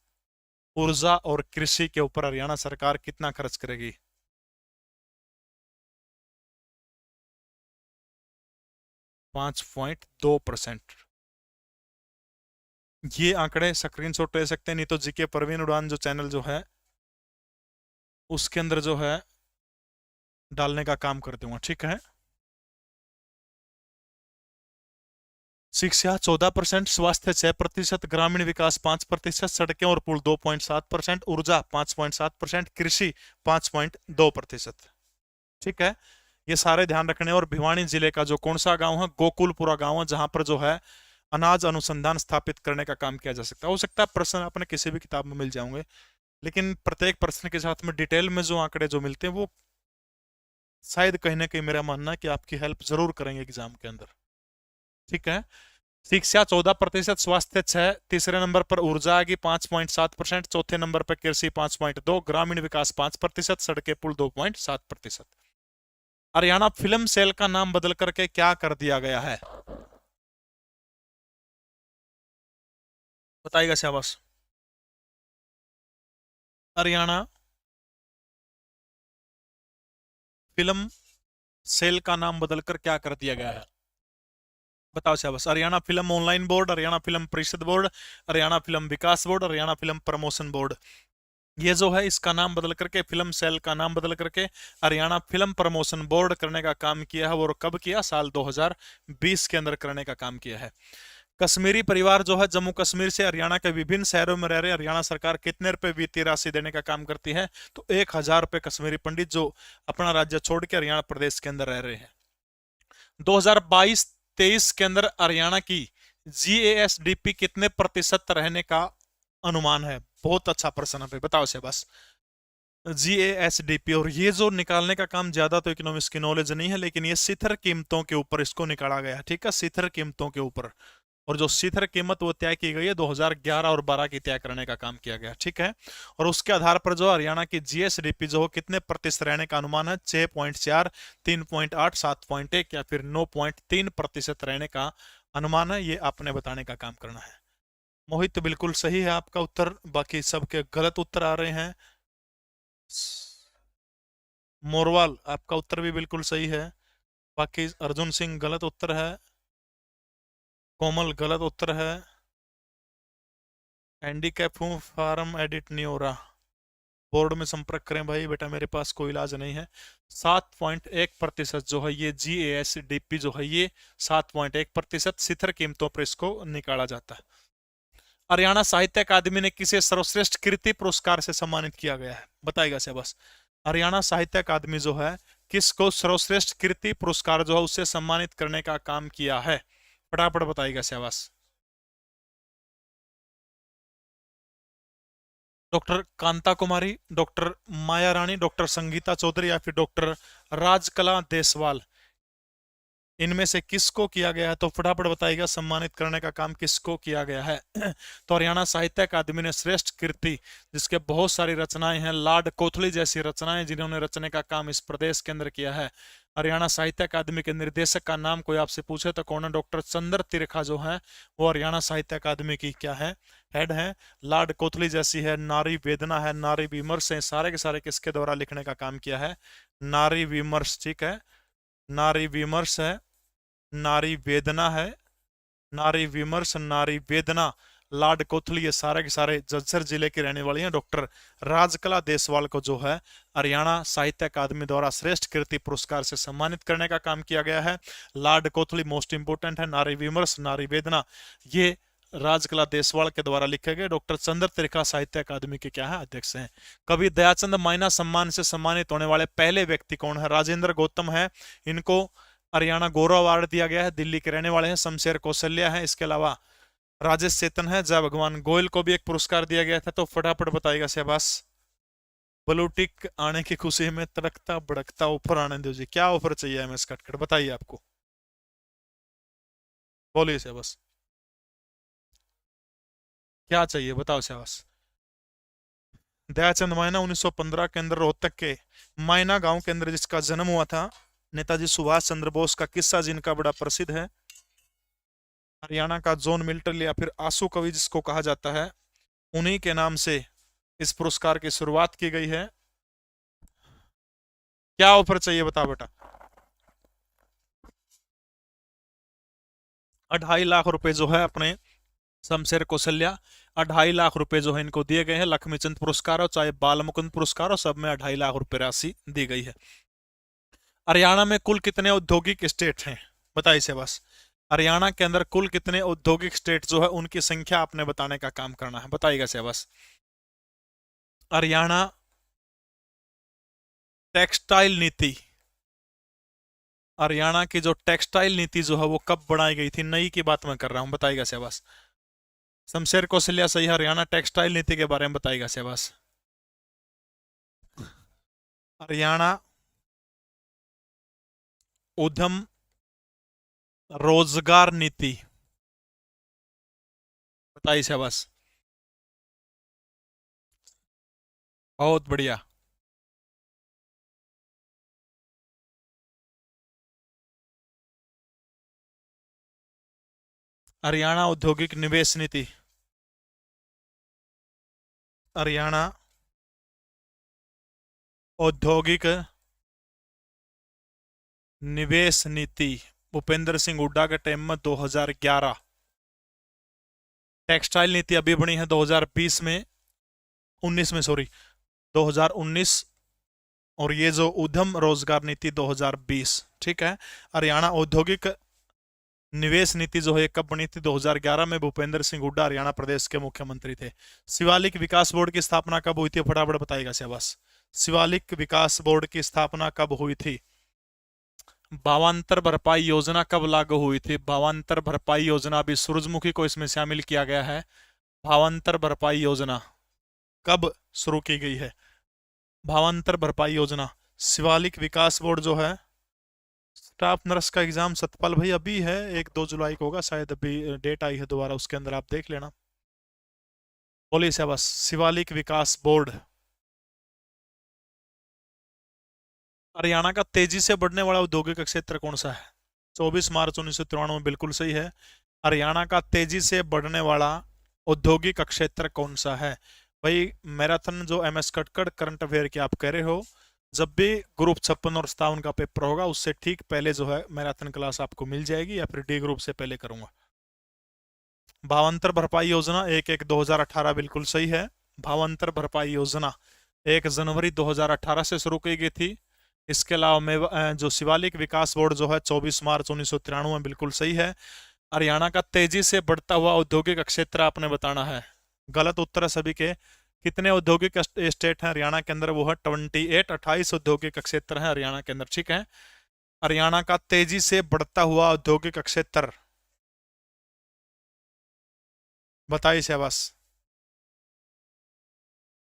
ऊर्जा और कृषि के ऊपर हरियाणा सरकार कितना खर्च करेगी? 5.2%। ये आंकड़े स्क्रीनशॉट ले सकते हैं, नहीं तो जीके परवीन उड़ान जो चैनल जो है उसके अंदर जो है डालने का काम कर दूंगा, ठीक है? शिक्षा 14%, स्वास्थ्य 6%, ग्रामीण विकास 5%, सड़कें और पुल 2.7%, ऊर्जा 5.7%, कृषि 5.2%। ठीक है, ये सारे ध्यान रखने। और भिवानी जिले का जो कौन सा गांव है, गोकुलपुरा गांव है, जहां पर जो है अनाज अनुसंधान स्थापित करने का काम किया जा सकता है। हो सकता है प्रश्न अपने किसी भी किताब में मिल जाओगे, लेकिन प्रत्येक प्रश्न के साथ में डिटेल में जो आंकड़े जो मिलते हैं, वो शायद कहीं ना कहीं मेरा मानना है कि आपकी हेल्प जरूर करेंगे एग्जाम के अंदर। ठीक है, शिक्षा 14%, स्वास्थ्य 6, तीसरे नंबर पर ऊर्जा आएगी 5.7%, चौथे नंबर पर कृषि 5.2, ग्रामीण विकास 5%, सड़कें पुल 2.7%। हरियाणा फिल्म सेल का नाम बदल करके क्या कर दिया गया है? बताइएगा शाबाश। हरियाणा फिल्म सेल का नाम बदलकर क्या कर दिया गया है? बताओ शाबाश। Haryana film online board, Haryana film परिषद बोर्ड, हरियाणा फिल्म विकास board, Haryana film promotion board. ये जो है इसका नाम बदल करके, फिल्म सेल का नाम बदल करके हरियाणा फिल्म प्रमोशन बोर्ड करने का काम किया है। और कब किया? साल 2020 के अंदर करने का काम किया है। कश्मीरी परिवार जो है जम्मू कश्मीर से हरियाणा के विभिन्न शहरों में रह रहे, हरियाणा सरकार कितने रुपए वित्तीय राशि देने का काम करती है? तो 1,000 रुपए कश्मीरी पंडित जो अपना राज्य छोड़ के हरियाणा प्रदेश के अंदर रह रहे हैं। 2022-23 के अंदर हरियाणा की जीएसडीपी कितने प्रतिशत रहने का अनुमान है? बहुत अच्छा प्रश्न है, बताओ से बस। जीएसडीपी, और ये जो निकालने का काम ज्यादा तो इकोनॉमिक्स की नॉलेज नहीं है, लेकिन ये शिथिर कीमतों के ऊपर इसको निकाला गया है। ठीक है, शिथिर कीमतों के ऊपर। और जो शिथिर कीमत वो तय की गई है 2011 और 12 की तय करने का काम किया गया। ठीक है, और उसके आधार पर जो हरियाणा की जीएसडीपी जो कितने प्रतिशत रहने का अनुमान है? 6.4, 3.8, 7.1 या फिर 9.3% रहने का अनुमान है। ये आपने बताने का काम करना है। मोहित बिल्कुल सही है आपका उत्तर, बाकी सबके गलत उत्तर आ रहे हैं। मोरवाल आपका उत्तर भी बिल्कुल सही है, बाकी अर्जुन सिंह गलत उत्तर है, कोमल गलत उत्तर है, हैंडीकैप हूँ, फार्म एडिट नहीं हो रहा, बोर्ड में संपर्क करें भाई, बेटा मेरे पास कोई इलाज नहीं है। 7.1% जो है ये जीएसडीपी जो है ये 7.1% शिथिर कीमतों पर इसको निकाला जाता है। हरियाणा साहित्य अकादमी ने किसे सर्वश्रेष्ठ कृति पुरस्कार से सम्मानित किया गया है? बताएगा से बस। हरियाणा साहित्य अकादमी जो है किसको सर्वश्रेष्ठ कृति पुरस्कार जो है उससे सम्मानित करने का काम किया है? फटाफट बताइएगा सहवास। डॉक्टर कांता कुमारी, डॉक्टर माया रानी, डॉक्टर संगीता चौधरी या फिर डॉक्टर राजकला देसवाल? इनमें से किसको किया गया है? तो फटाफट बताइएगा, सम्मानित करने का काम किसको किया गया है? तो हरियाणा साहित्य अकादमी ने श्रेष्ठ कृति, जिसके बहुत सारी रचनाएं हैं, लॉर्ड कोथली जैसी रचनाएं जिन्होंने रचने का काम इस प्रदेश के अंदर किया है। हरियाणा साहित्य अकादमी के निर्देशक का नाम कोई आपसे पूछे तो कौन है? डॉक्टर चंद्र त्रिखा जो है वो हरियाणा साहित्य अकादमी की क्या है? हेड है। लॉर्ड कोथली जैसी है, नारी वेदना है, नारी विमर्श है, सारे के सारे किसके द्वारा लिखने का काम किया है? नारी विमर्श, ठीक है, नारी विमर्श है, नारी वेदना है, नारी विमर्श, नारी वेदना, लॉर्ड कोथली, ये सारे के सारे झज्जर जिले की रहने वाली हैं। डॉक्टर राजकला देसवाल को जो है हरियाणा साहित्य अकादमी द्वारा श्रेष्ठ कृति पुरस्कार से सम्मानित करने का काम किया गया है। लॉर्ड कोथली मोस्ट इंपोर्टेंट है, नारी विमर्श, नारी वेदना ये राजकला देसवाल के द्वारा लिखे गए। डॉक्टर चंद्र त्रिखा साहित्य अकादमी के क्या है? अध्यक्ष हैं। कवि दयाचंद माइना सम्मान से सम्मानित होने वाले पहले व्यक्ति कौन है? राजेंद्र गौतम है। इनको हरियाणा गौरव अवार्ड दिया गया है, दिल्ली के रहने वाले हैं। शमशेर कौशल्या है, इसके अलावा राजेश चेतन है। जय भगवान गोयल को भी एक पुरस्कार दिया गया था। तो फटाफट बताइएगा शहबाज। ब्लू टिक आने की खुशी में तड़कता भड़कता ऑफर आने दो जी, क्या ऑफर चाहिए एमएस कटकट, बताइए आपको, बोलिए शहबाज, क्या चाहिए बताओ शहबाज। दयाचंद माइना 1915 के अंदर रोहतक के माइना गांव के अंदर जिसका जन्म हुआ था। नेताजी सुभाष चंद्र बोस का किस्सा जिनका बड़ा प्रसिद्ध है। हरियाणा का जॉन मिल्टन या फिर आंसू कवि जिसको कहा जाता है, उन्हीं के नाम से इस पुरस्कार की शुरुआत की गई है। क्या ऑफर चाहिए बताओ बेटा? 2.5 लाख रुपए जो है अपने शमशेर कौशल्या, 2.5 लाख रुपए जो है इनको दिए गए हैं। लक्ष्मीचंद पुरस्कार हो चाहे बाल मुकुंद पुरस्कार हो, सब में 2.5 लाख रुपए राशि दी गई है। हरियाणा में कुल कितने औद्योगिक स्टेट हैं? बताइए से बस। हरियाणा के अंदर कुल कितने औद्योगिक स्टेट जो है उनकी संख्या आपने बताने का काम करना है, बताइएगा से बस। हरियाणा टेक्सटाइल नीति, हरियाणा की जो टेक्सटाइल नीति जो है वो कब बनाई गई थी? नई की बात मैं कर रहा हूं, बताइएगा शहबाज। शमशेर कौशल्या सही, हरियाणा टेक्सटाइल नीति के बारे में बताइएगा शहबाज। हरियाणा उद्यम रोजगार नीति, बताइए शहबाज। बहुत बढ़िया। हरियाणा औद्योगिक निवेश नीति, हरियाणा औद्योगिक निवेश नीति भूपेंद्र सिंह हुड्डा के टाइम में 2011। टेक्सटाइल नीति अभी बनी है 2020 में, 19 में सॉरी, 2019। और ये जो उद्यम रोजगार नीति 2020, ठीक है। हरियाणा औद्योगिक निवेश नीति जो है कब बनी थी? 2011 में। भूपेंद्र सिंह हुड्डा हरियाणा प्रदेश के मुख्यमंत्री थे। शिवालिक विकास बोर्ड की स्थापना कब हुई थी? फटाफट बताइएगा शहबाज। शिवालिक विकास बोर्ड की स्थापना कब हुई थी? भावांतर भरपाई योजना कब लागू हुई थी? भावांतर भरपाई योजना, अभी सूरजमुखी को इसमें शामिल किया गया है। भावांतर भरपाई योजना कब शुरू की गई है? भावांतर भरपाई योजना। शिवालिक विकास बोर्ड जो है, स्टाफ नर्स का एग्जाम सतपाल भाई अभी है, 1-2 जुलाई को होगा शायद, अभी डेट आई है दोबारा, उसके अंदर आप देख लेना। बोलिए शाबाश। शिवालिक विकास बोर्ड। हरियाणा का तेजी से बढ़ने वाला औद्योगिक क्षेत्र कौन सा है? 24 मार्च 1993 बिल्कुल सही है। हरियाणा का तेजी से बढ़ने वाला औद्योगिक क्षेत्र कौन सा है? भाई मैराथन जो एमएस कटकड़ करंट अफेयर की आप कह रहे हो, जब भी ग्रुप 56 और 57 का पेपर होगा उससे ठीक पहले जो है मैराथन क्लास आपको मिल जाएगी, या फिर डी ग्रुप से पहले करूंगा। भावांतर भरपाई योजना 1/1/2018 बिल्कुल सही है। भावांतर भरपाई योजना 1 जनवरी 2018 से शुरू की गई थी। इसके अलावा जो शिवालिक विकास बोर्ड जो है 24 मार्च 1993 में, बिल्कुल सही है। हरियाणा का तेजी से बढ़ता हुआ औद्योगिक क्षेत्र आपने बताना है। गलत उत्तर है सभी के। कितने औद्योगिक स्टेट हैं हरियाणा के अंदर? वो है 28, 28 औद्योगिक क्षेत्र है हरियाणा के अंदर, ठीक है। हरियाणा का तेजी से बढ़ता हुआ औद्योगिक क्षेत्र बताइए शहबाज,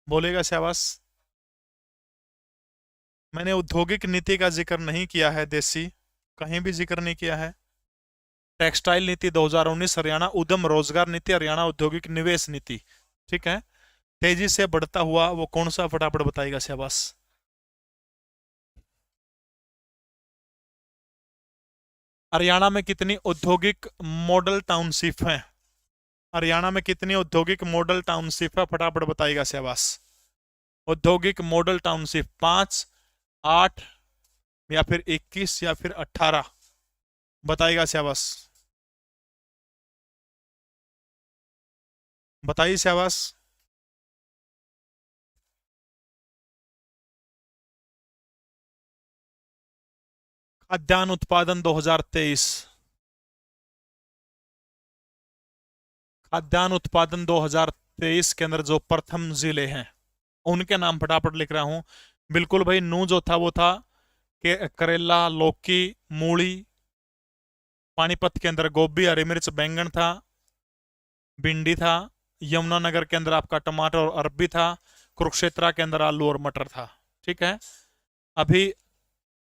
बोलेगा शहबाज। मैंने औद्योगिक नीति का जिक्र नहीं किया है देसी, कहीं भी जिक्र नहीं किया है। टेक्सटाइल नीति 2019 हरियाणा उद्यम रोजगार नीति, हरियाणा औद्योगिक निवेश नीति। ठीक है, तेजी से बढ़ता हुआ वो कौन सा, फटाफट बताइएगा शाबाश। हरियाणा में कितनी औद्योगिक मॉडल टाउनशिप हैं? हरियाणा में कितनी औद्योगिक मॉडल टाउनशिप है, फटाफट बताइएगा शाबाश। औद्योगिक मॉडल टाउनशिप 5, 8 या फिर 21 या फिर 18, बताइएगा शाबाश, बताइए शाबाश। खाद्यान्न उत्पादन 2023, खाद्यान्न उत्पादन 2023 के अंदर जो प्रथम जिले हैं उनके नाम फटाफट लिख रहा हूं। बिल्कुल भाई, नू जो था वो था करेला, लौकी, मूली। पानीपत के अंदर गोभी, हरी मिर्च, बैंगन था, भिंडी था। यमुनानगर के अंदर आपका टमाटर और अरबी था। कुरुक्षेत्रा के अंदर आलू और मटर था। ठीक है, अभी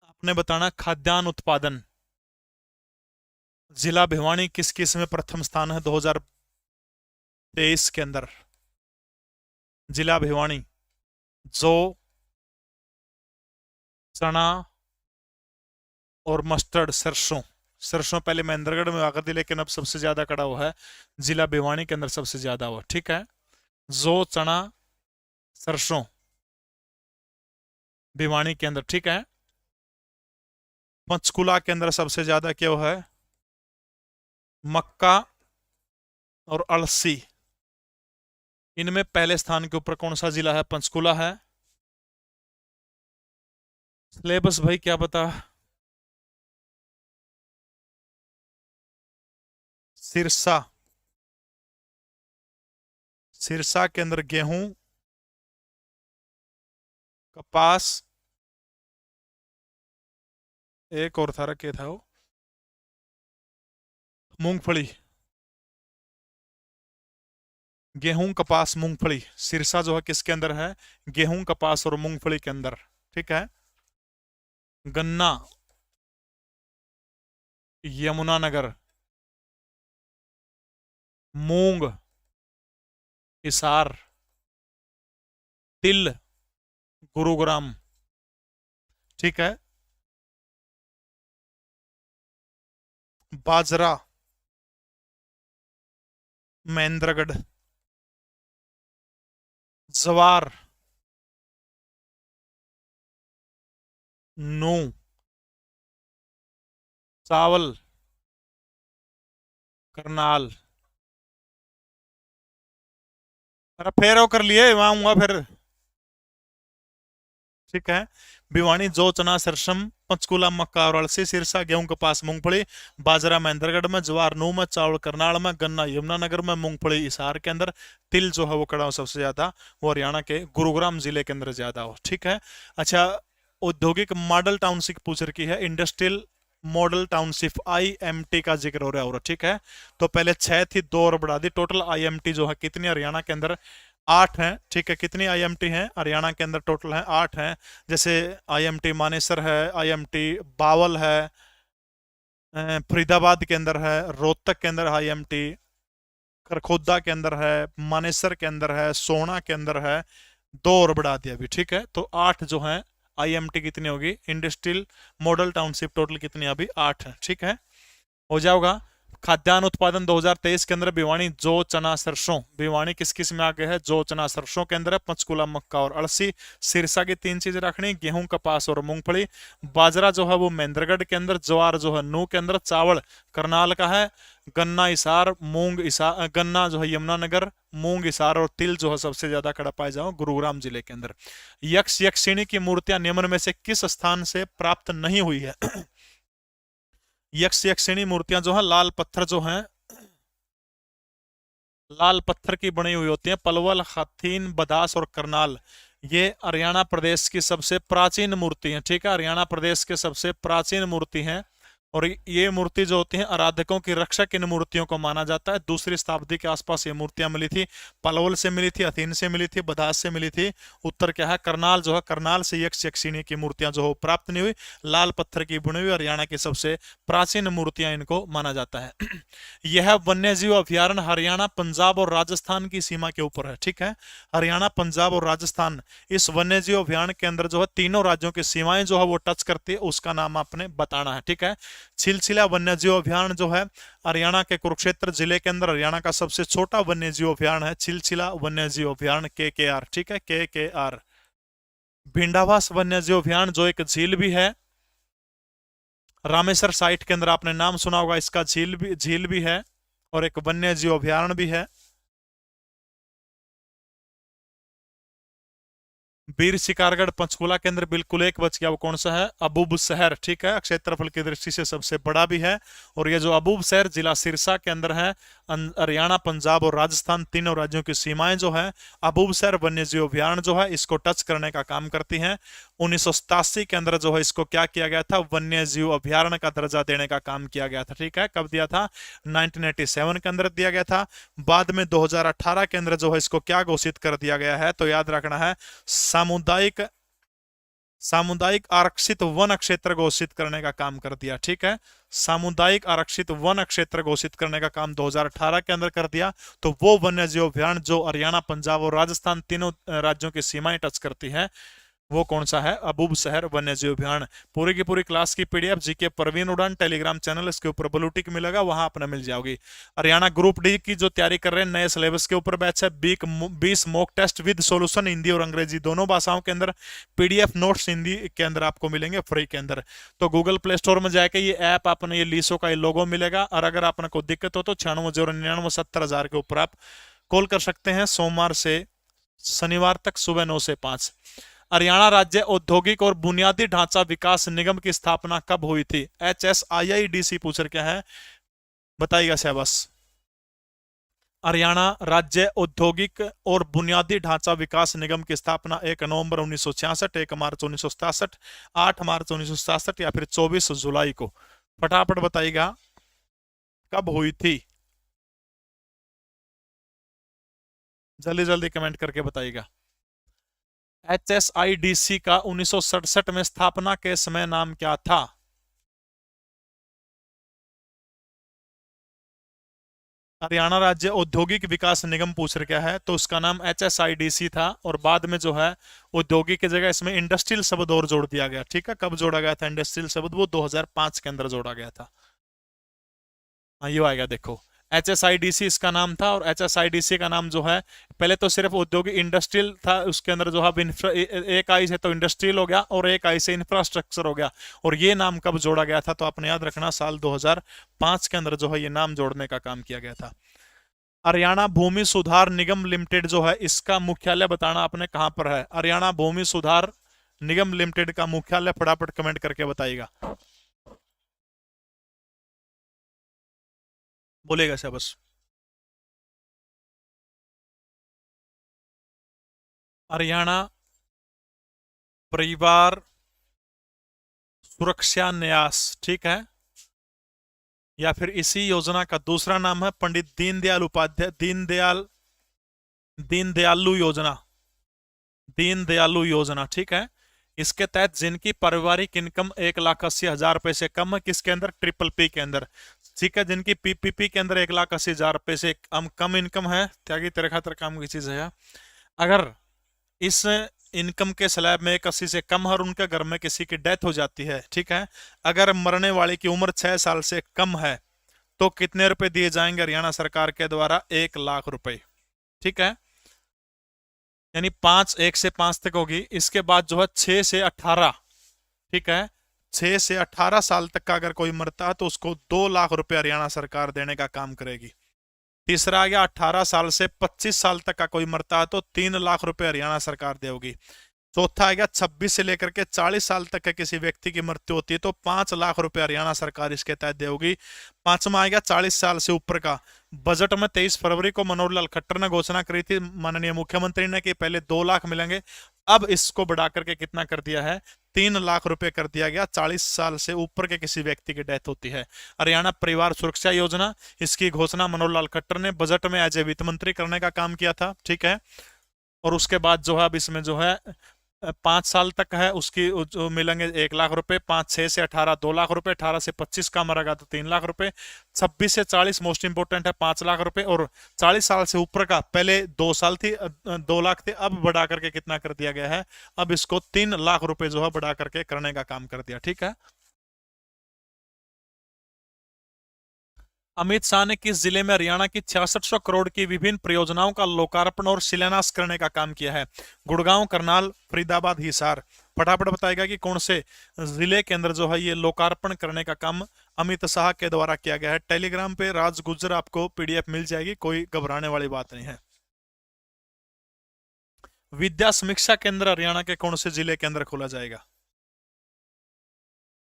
आपने बताना खाद्यान्न उत्पादन जिला भिवानी किस किस में प्रथम स्थान है 2023 के अंदर? जिला भिवानी जो, चना और मस्टर्ड, सरसों। सरसों पहले महेंद्रगढ़ में आकर थी, लेकिन अब सबसे ज्यादा कड़ा हुआ है जिला भिवानी के अंदर, सबसे ज्यादा हुआ। ठीक है, जो, चना, सरसों भिवानी के अंदर। ठीक है, पंचकुला के अंदर सबसे ज्यादा क्या हुआ है? मक्का और अलसी। इनमें पहले स्थान के ऊपर कौन सा जिला है? पंचकुला है। सिलेबस भाई क्या पता। सिरसा, सिरसा के अंदर गेहूं, कपास, एक और था, क्या था वो, मूंगफली। गेहूं, कपास, मूंगफली। सिरसा जो है किसके अंदर है? गेहूं, कपास और मूंगफली के अंदर। ठीक है, गन्ना यमुनानगर, मूंग हिसार, तिल गुरुग्राम। ठीक है, बाजरा महेंद्रगढ़, जवार नू, चावल करनाल। अरे फेर वो कर लिए, वहां आऊंगा फिर। ठीक है, भिवानी जौ, चना, सरसम, पंचकुला मक्का और अलसी, सिरसा गेहूं, कपास, मूंगफली, बाजरा महेंद्रगढ़ में, ज्वार नू में, चावल करनाल में, गन्ना यमुनानगर में, मूंगफली हिसार के अंदर, तिल जो है वो कड़ा सबसे ज्यादा वो हरियाणा के गुरुग्राम जिले के अंदर ज्यादा हो। ठीक है, अच्छा, औद्योगिक मॉडल टाउनशिप पूछ रखी है, इंडस्ट्रियल मॉडल टाउनशिप आईएमटी का जिक्र हो रहा है। ठीक है, तो पहले 6 थी, 2 और बढ़ा दी। टोटल आईएमटी जो है कितनी हरियाणा के अंदर? 8 हैं। ठीक है, कितनी आईएमटी हैं हरियाणा के अंदर? टोटल है 8 हैं। जैसे आईएमटी मानेसर है, आईएमटी बावल है, फरीदाबाद के अंदर है, रोहतक के अंदर आईएमटी, खरखोदा के अंदर है, मानेसर के अंदर है, सोना के अंदर है। 2 और बढ़ा दिया अभी। ठीक है, तो 8 जो है आईएमटी कितनी होगी? इंडस्ट्रियल मॉडल टाउनशिप टोटल कितनी अभी? 8 है। ठीक है, हो जाएगा। खाद्यान्न उत्पादन 2023 के अंदर भिवानी जौ, चना, सरसों। भिवानी किस किस में आगे है? जौ, चना, सरसों के अंदर है। पंचकुला मक्का और अलसी। सिरसा की 3 चीजें रखनी, गेहूं, कपास और मूंगफली। बाजरा जो है वो महेंद्रगढ़ के अंदर, ज्वार जो है नू के अंदर, चावल करनाल का है, गन्ना हिसार, मूंग हिसार, गन्ना जो है यमुनानगर, मूंग हिसार और तिल जो है सबसे ज्यादा कड़ा पाए जाओ गुरुग्राम जिले के अंदर। यक्ष यक्षिणी की मूर्तियां निम्न में से किस स्थान से प्राप्त नहीं हुई है? यक्ष यक्षिणी मूर्तियां जो है लाल पत्थर जो है, लाल पत्थर की बनी हुई होती है। पलवल, हाथीन, बदास और करनाल, ये हरियाणा प्रदेश की सबसे प्राचीन मूर्ति है। ठीक है, हरियाणा प्रदेश के सबसे प्राचीन मूर्ति है और ये मूर्ति जो होती है आराधकों की रक्षक इन मूर्तियों को माना जाता है। दूसरी शताब्दी के आसपास ये मूर्तियां मिली थी, पलवल से मिली थी, अथीन से मिली थी, बदास से मिली थी। उत्तर क्या है, करनाल जो है, करनाल से यक्ष यक्षिणी की मूर्तियां जो हो प्राप्त नहीं हुई। लाल पत्थर की बुनी हुई हरियाणा की सबसे प्राचीन मूर्तियां इनको माना जाता है। यह वन्य जीव अभ्यारण्य हरियाणा, पंजाब और राजस्थान की सीमा के ऊपर है। ठीक है, हरियाणा, पंजाब और राजस्थान, इस वन्य जीव अभ्यारण्य के अंदर जो है तीनों राज्यों की सीमाएं जो है वो टच करती है, उसका नाम आपने बताना है। ठीक है, छिलछिला वन्य जीव अभ्यारण्य जो है हरियाणा के कुरुक्षेत्र जिले के अंदर हरियाणा का सबसे छोटा वन्य जीव अभ्यारण्य है, छिलछिला वन्य जीव अभ्यारण्य, KKR। ठीक है, KKR। भिंडावास वन्य जीव अभ्यारण्य जो एक झील भी है, रामेश्वर साइट के अंदर आपने नाम सुना होगा इसका, झील भी है और एक वन्य जीव अभ्यारण्य भी है। वीर शिकारगढ़ पंचकुला के अंदर बिल्कुल एक बच गया, वो कौन सा है, अबूब शहर। ठीक है, क्षेत्रफल की दृष्टि से सबसे बड़ा भी है। और ये जो अबूब शहर जिला सिरसा के अंदर है, हरियाणा, पंजाब और राजस्थान तीनों राज्यों की सीमाएं जो है अबूब शहर वन्य जीव अभ्यारण्य जो है इसको टच करने का काम करती हैं। 1987 के अंदर जो है इसको क्या किया गया था, वन्य जीव अभ्यारण्य का दर्जा देने का काम किया गया था। ठीक है, कब दिया था, 1987 के अंदर दिया गया था। बाद में 2018 के अंदर जो है इसको क्या घोषित कर दिया गया है, तो याद रखना है सामुदायिक सामुदायिक आरक्षित वन क्षेत्र घोषित करने का काम कर दिया। ठीक है, सामुदायिक आरक्षित वन क्षेत्र घोषित करने का काम 2018 के अंदर कर दिया। तो वो वन्य जीव अभ्यारण्य जो हरियाणा, पंजाब और राजस्थान तीनों राज्यों की सीमाएं टच करती है, वो कौन सा है, अबूब शहर वन्य जीव अभ्यारण्य। पूरी की पूरी क्लास की पीडीएफ जीके परवीन उड़ान टेलीग्राम चैनल, इसके ऊपर ब्लू टिक मिलेगा, वहां अपना मिल जाओगी। हरियाणा ग्रुप डी की जो तैयारी कर रहे हैं, नए सिलेबस के ऊपर बैच है, 20 mock test with solution, Hindi और अंग्रेजी दोनों भाषाओं के अंदर, पीडीएफ नोट्स हिंदी के अंदर आपको मिलेंगे फ्री के अंदर। तो गूगल प्ले स्टोर में जाके ये ऐप अपने, ये लीसो का ये लोगो मिलेगा। और अगर आपने कोई दिक्कत हो तो 9609997000 के ऊपर आप कॉल कर सकते हैं, सोमवार से शनिवार तक सुबह 9 से 5। हरियाणा राज्य औद्योगिक और बुनियादी ढांचा विकास निगम की स्थापना कब हुई थी, HSIIDC पूछ रहे क्या है, बताइएगा शहबाज। हरियाणा राज्य औद्योगिक और बुनियादी ढांचा विकास निगम की स्थापना 1 नवंबर 1966, 1 मार्च 1967, 8 मार्च 1967 या फिर 24 जुलाई को, फटाफट बताइएगा कब हुई थी, जल्दी जल्दी कमेंट करके बताइएगा। HSIDC का 1967 में स्थापना के समय नाम क्या था, हरियाणा राज्य औद्योगिक विकास निगम पूछ रहा है, तो उसका नाम HSIDC था। और बाद में जो है औद्योगिक की जगह इसमें इंडस्ट्रियल शब्द और जोड़ दिया गया। ठीक है, कब जोड़ा गया था इंडस्ट्रियल शब्द, वो 2005 के अंदर जोड़ा गया था। हाँ, ये आएगा देखो, HSIDC इसका नाम था। और HSIDC का नाम जो है, पहले तो सिर्फ औद्योगिक इंडस्ट्रियल था, उसके अंदर जो है एक आई से तो इंडस्ट्रियल हो गया और एक आई से इंफ्रास्ट्रक्चर हो गया। और ये नाम कब जोड़ा गया था, तो आपने याद रखना साल 2005 के अंदर जो है ये नाम जोड़ने का काम किया गया था। हरियाणा भूमि सुधार निगम लिमिटेड जो है, इसका मुख्यालय बताना आपने कहां पर है, हरियाणा भूमि सुधार निगम लिमिटेड का मुख्यालय फटाफट कमेंट करके बताइएगा, बोलेगा बस। हरियाणा परिवार सुरक्षा न्यास। ठीक है, या फिर इसी योजना का दूसरा नाम है पंडित दीनदयाल उपाध्याय, दीनदयालु योजना, दीनदयालु योजना। ठीक है, इसके तहत जिनकी पारिवारिक इनकम 1,80,000 रुपए से कम है, किसके अंदर, PPP के अंदर। ठीक है, जिनकी PPP के अंदर 1,80,000 रुपए से कम इनकम है, त्यागी तेरे खातर काम की चीज है। अगर इस इनकम के स्लैब में 1,80 से कम है और उनके घर में किसी की डेथ हो जाती है, ठीक है, अगर मरने वाले की उम्र 6 साल से कम है, तो कितने रुपए दिए जाएंगे हरियाणा सरकार के द्वारा, 1,00,000 रुपए। ठीक है, यानी 1 से 5 तक होगी। इसके बाद जो है 6 से 18, ठीक है, 6 से 18 साल तक का अगर कोई मरता है तो उसको 2,00,000 रुपए हरियाणा सरकार देने का काम करेगी। तीसरा आ गया 18 साल से 25 साल तक का कोई मरता है तो 3,00,000 रुपए हरियाणा सरकार देगी। चौथा आ गया 26 से लेकर के 40 साल तक के किसी व्यक्ति की मृत्यु होती है तो 5,00,000 रुपए हरियाणा सरकार इसके तहत देगी। पांचवा आ गया 40 साल से ऊपर का। बजट में 23 फरवरी को मनोहर लाल खट्टर ने घोषणा करी थी माननीय मुख्यमंत्री ने कि पहले 2 लाख मिलेंगे, अब इसको बढ़ा करके कितना कर दिया है, 3 लाख रुपए कर दिया गया 40 साल से ऊपर के किसी व्यक्ति की डेथ होती है। हरियाणा परिवार सुरक्षा योजना, इसकी घोषणा मनोहर लाल खट्टर ने बजट में एज ए वित्त मंत्री करने का काम किया था, ठीक है। और उसके बाद जो है अब इसमें जो है 5 साल तक है उसकी जो मिलेंगे 1 लाख रुपए, 5 6 से 18 2 लाख रुपए, 18 से 25 का मरेगा तो 3 लाख रुपए, 26 से 40 मोस्ट इंपोर्टेंट है 5 लाख रुपए, और 40 साल से ऊपर का पहले 2 साल थी 2 लाख थे, अब बढ़ा करके कितना कर दिया गया है, अब इसको 3 लाख रुपए जो है बढ़ा करके करने का काम कर दिया, ठीक है। अमित शाह ने किस जिले में हरियाणा की 6600 करोड़ की विभिन्न परियोजनाओं का लोकार्पण और शिलान्यास करने का काम किया है? गुड़गांव, करनाल, फरीदाबाद, हिसार। फटाफट बताएगा कि कौन से जिले के अंदर जो है ये लोकार्पण करने का काम अमित शाह के द्वारा किया गया है। टेलीग्राम पे राज गुज्जर आपको पीडीएफ मिल जाएगी, कोई घबराने वाली बात नहीं है। विद्या समीक्षा केंद्र हरियाणा के कौन से जिले के अंदर खोला जाएगा?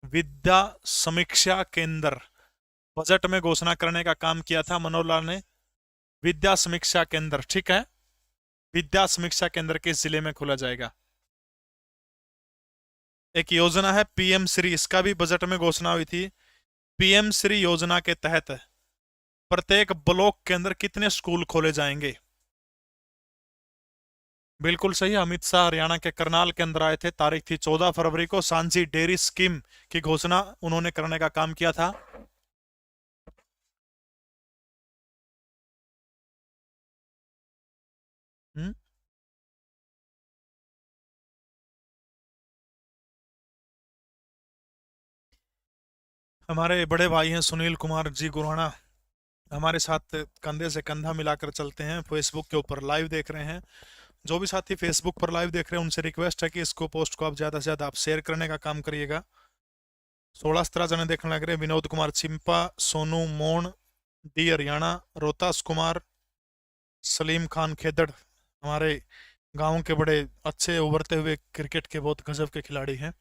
विद्या समीक्षा केंद्र बजट में घोषणा करने का काम किया था मनोहर लाल ने। विद्या समीक्षा केंद्र, ठीक है, विद्या समीक्षा केंद्र किस जिले में खोला जाएगा? एक योजना है पीएम श्री, इसका भी बजट में घोषणा हुई थी। पीएम श्री योजना के तहत प्रत्येक ब्लॉक के अंदर कितने स्कूल खोले जाएंगे? बिल्कुल सही, अमित शाह हरियाणा के करनाल के अंदर आए थे, तारीख थी 14 फरवरी को। सांझी डेयरी स्कीम की घोषणा उन्होंने करने का काम किया था। हम्म हमारे बड़े भाई हैं सुनील कुमार जी गुराना, हमारे साथ कंधे से कंधा मिलाकर चलते हैं, फेसबुक के ऊपर लाइव देख रहे हैं। जो भी साथी फेसबुक पर लाइव देख रहे हैं उनसे रिक्वेस्ट है कि इसको पोस्ट को आप ज़्यादा से ज़्यादा आप शेयर करने का काम करिएगा। 16-17 जने देखने लग रहे हैं। विनोद कुमार चिंपा, सोनू मोन, डी हरियाणा, रोहतास कुमार, सलीम खान खेदड़, हमारे गांव के बड़े अच्छे उभरते हुए क्रिकेट के बहुत गजब के खिलाड़ी हैं।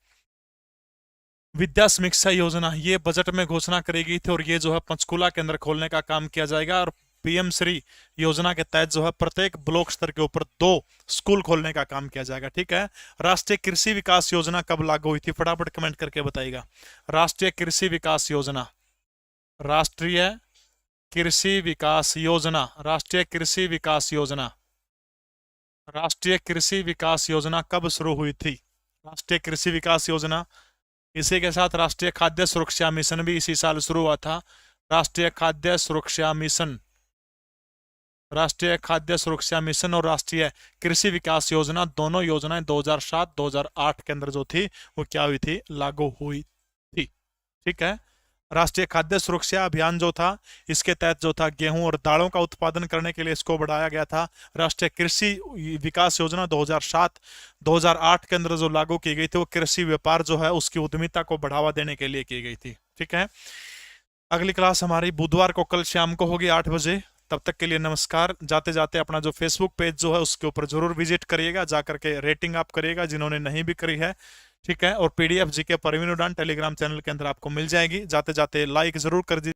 विद्या समीक्षा योजना ये बजट में घोषणा करी गई थी, और ये जो है पंचकुला के अंदर खोलने का काम किया जाएगा। और पीएम श्री योजना के तहत जो है प्रत्येक ब्लॉक स्तर के ऊपर 2 स्कूल खोलने का काम किया जाएगा, ठीक है। राष्ट्रीय कृषि विकास योजना कब लागू हुई थी? फटाफट कमेंट करके बताइएगा। राष्ट्रीय कृषि विकास योजना, राष्ट्रीय कृषि विकास योजना, राष्ट्रीय कृषि विकास योजना, राष्ट्रीय कृषि विकास योजना कब शुरू हुई थी? राष्ट्रीय कृषि विकास योजना, इसी के साथ राष्ट्रीय खाद्य सुरक्षा मिशन भी इसी साल शुरू हुआ था। राष्ट्रीय खाद्य सुरक्षा मिशन, राष्ट्रीय खाद्य सुरक्षा मिशन और राष्ट्रीय कृषि विकास योजना, दोनों योजनाएं 2007-2008 के अंदर जो थी वो क्या हुई थी? लागू हुई थी, ठीक है। राष्ट्रीय खाद्य सुरक्षा अभियान जो था, इसके तहत जो था गेहूं और दालों का उत्पादन करने के लिए इसको बढ़ाया गया था। राष्ट्रीय कृषि विकास योजना 2007-2008 के अंदर जो लागू की गई थी वो कृषि व्यापार जो है उसकी उद्यमिता को बढ़ावा देने के लिए की गई थी, ठीक है। अगली क्लास हमारी बुधवार को कल शाम को होगी 8 बजे। तब तक के लिए नमस्कार। जाते जाते अपना जो फेसबुक पेज जो है उसके ऊपर जरूर विजिट करिएगा, जाकर के रेटिंग आप करिएगा जिन्होंने नहीं भी करी है, ठीक है। और पीडीएफ जीके परवीन उड़ान टेलीग्राम चैनल के अंदर आपको मिल जाएगी। जाते जाते लाइक जरूर कर दीजिए।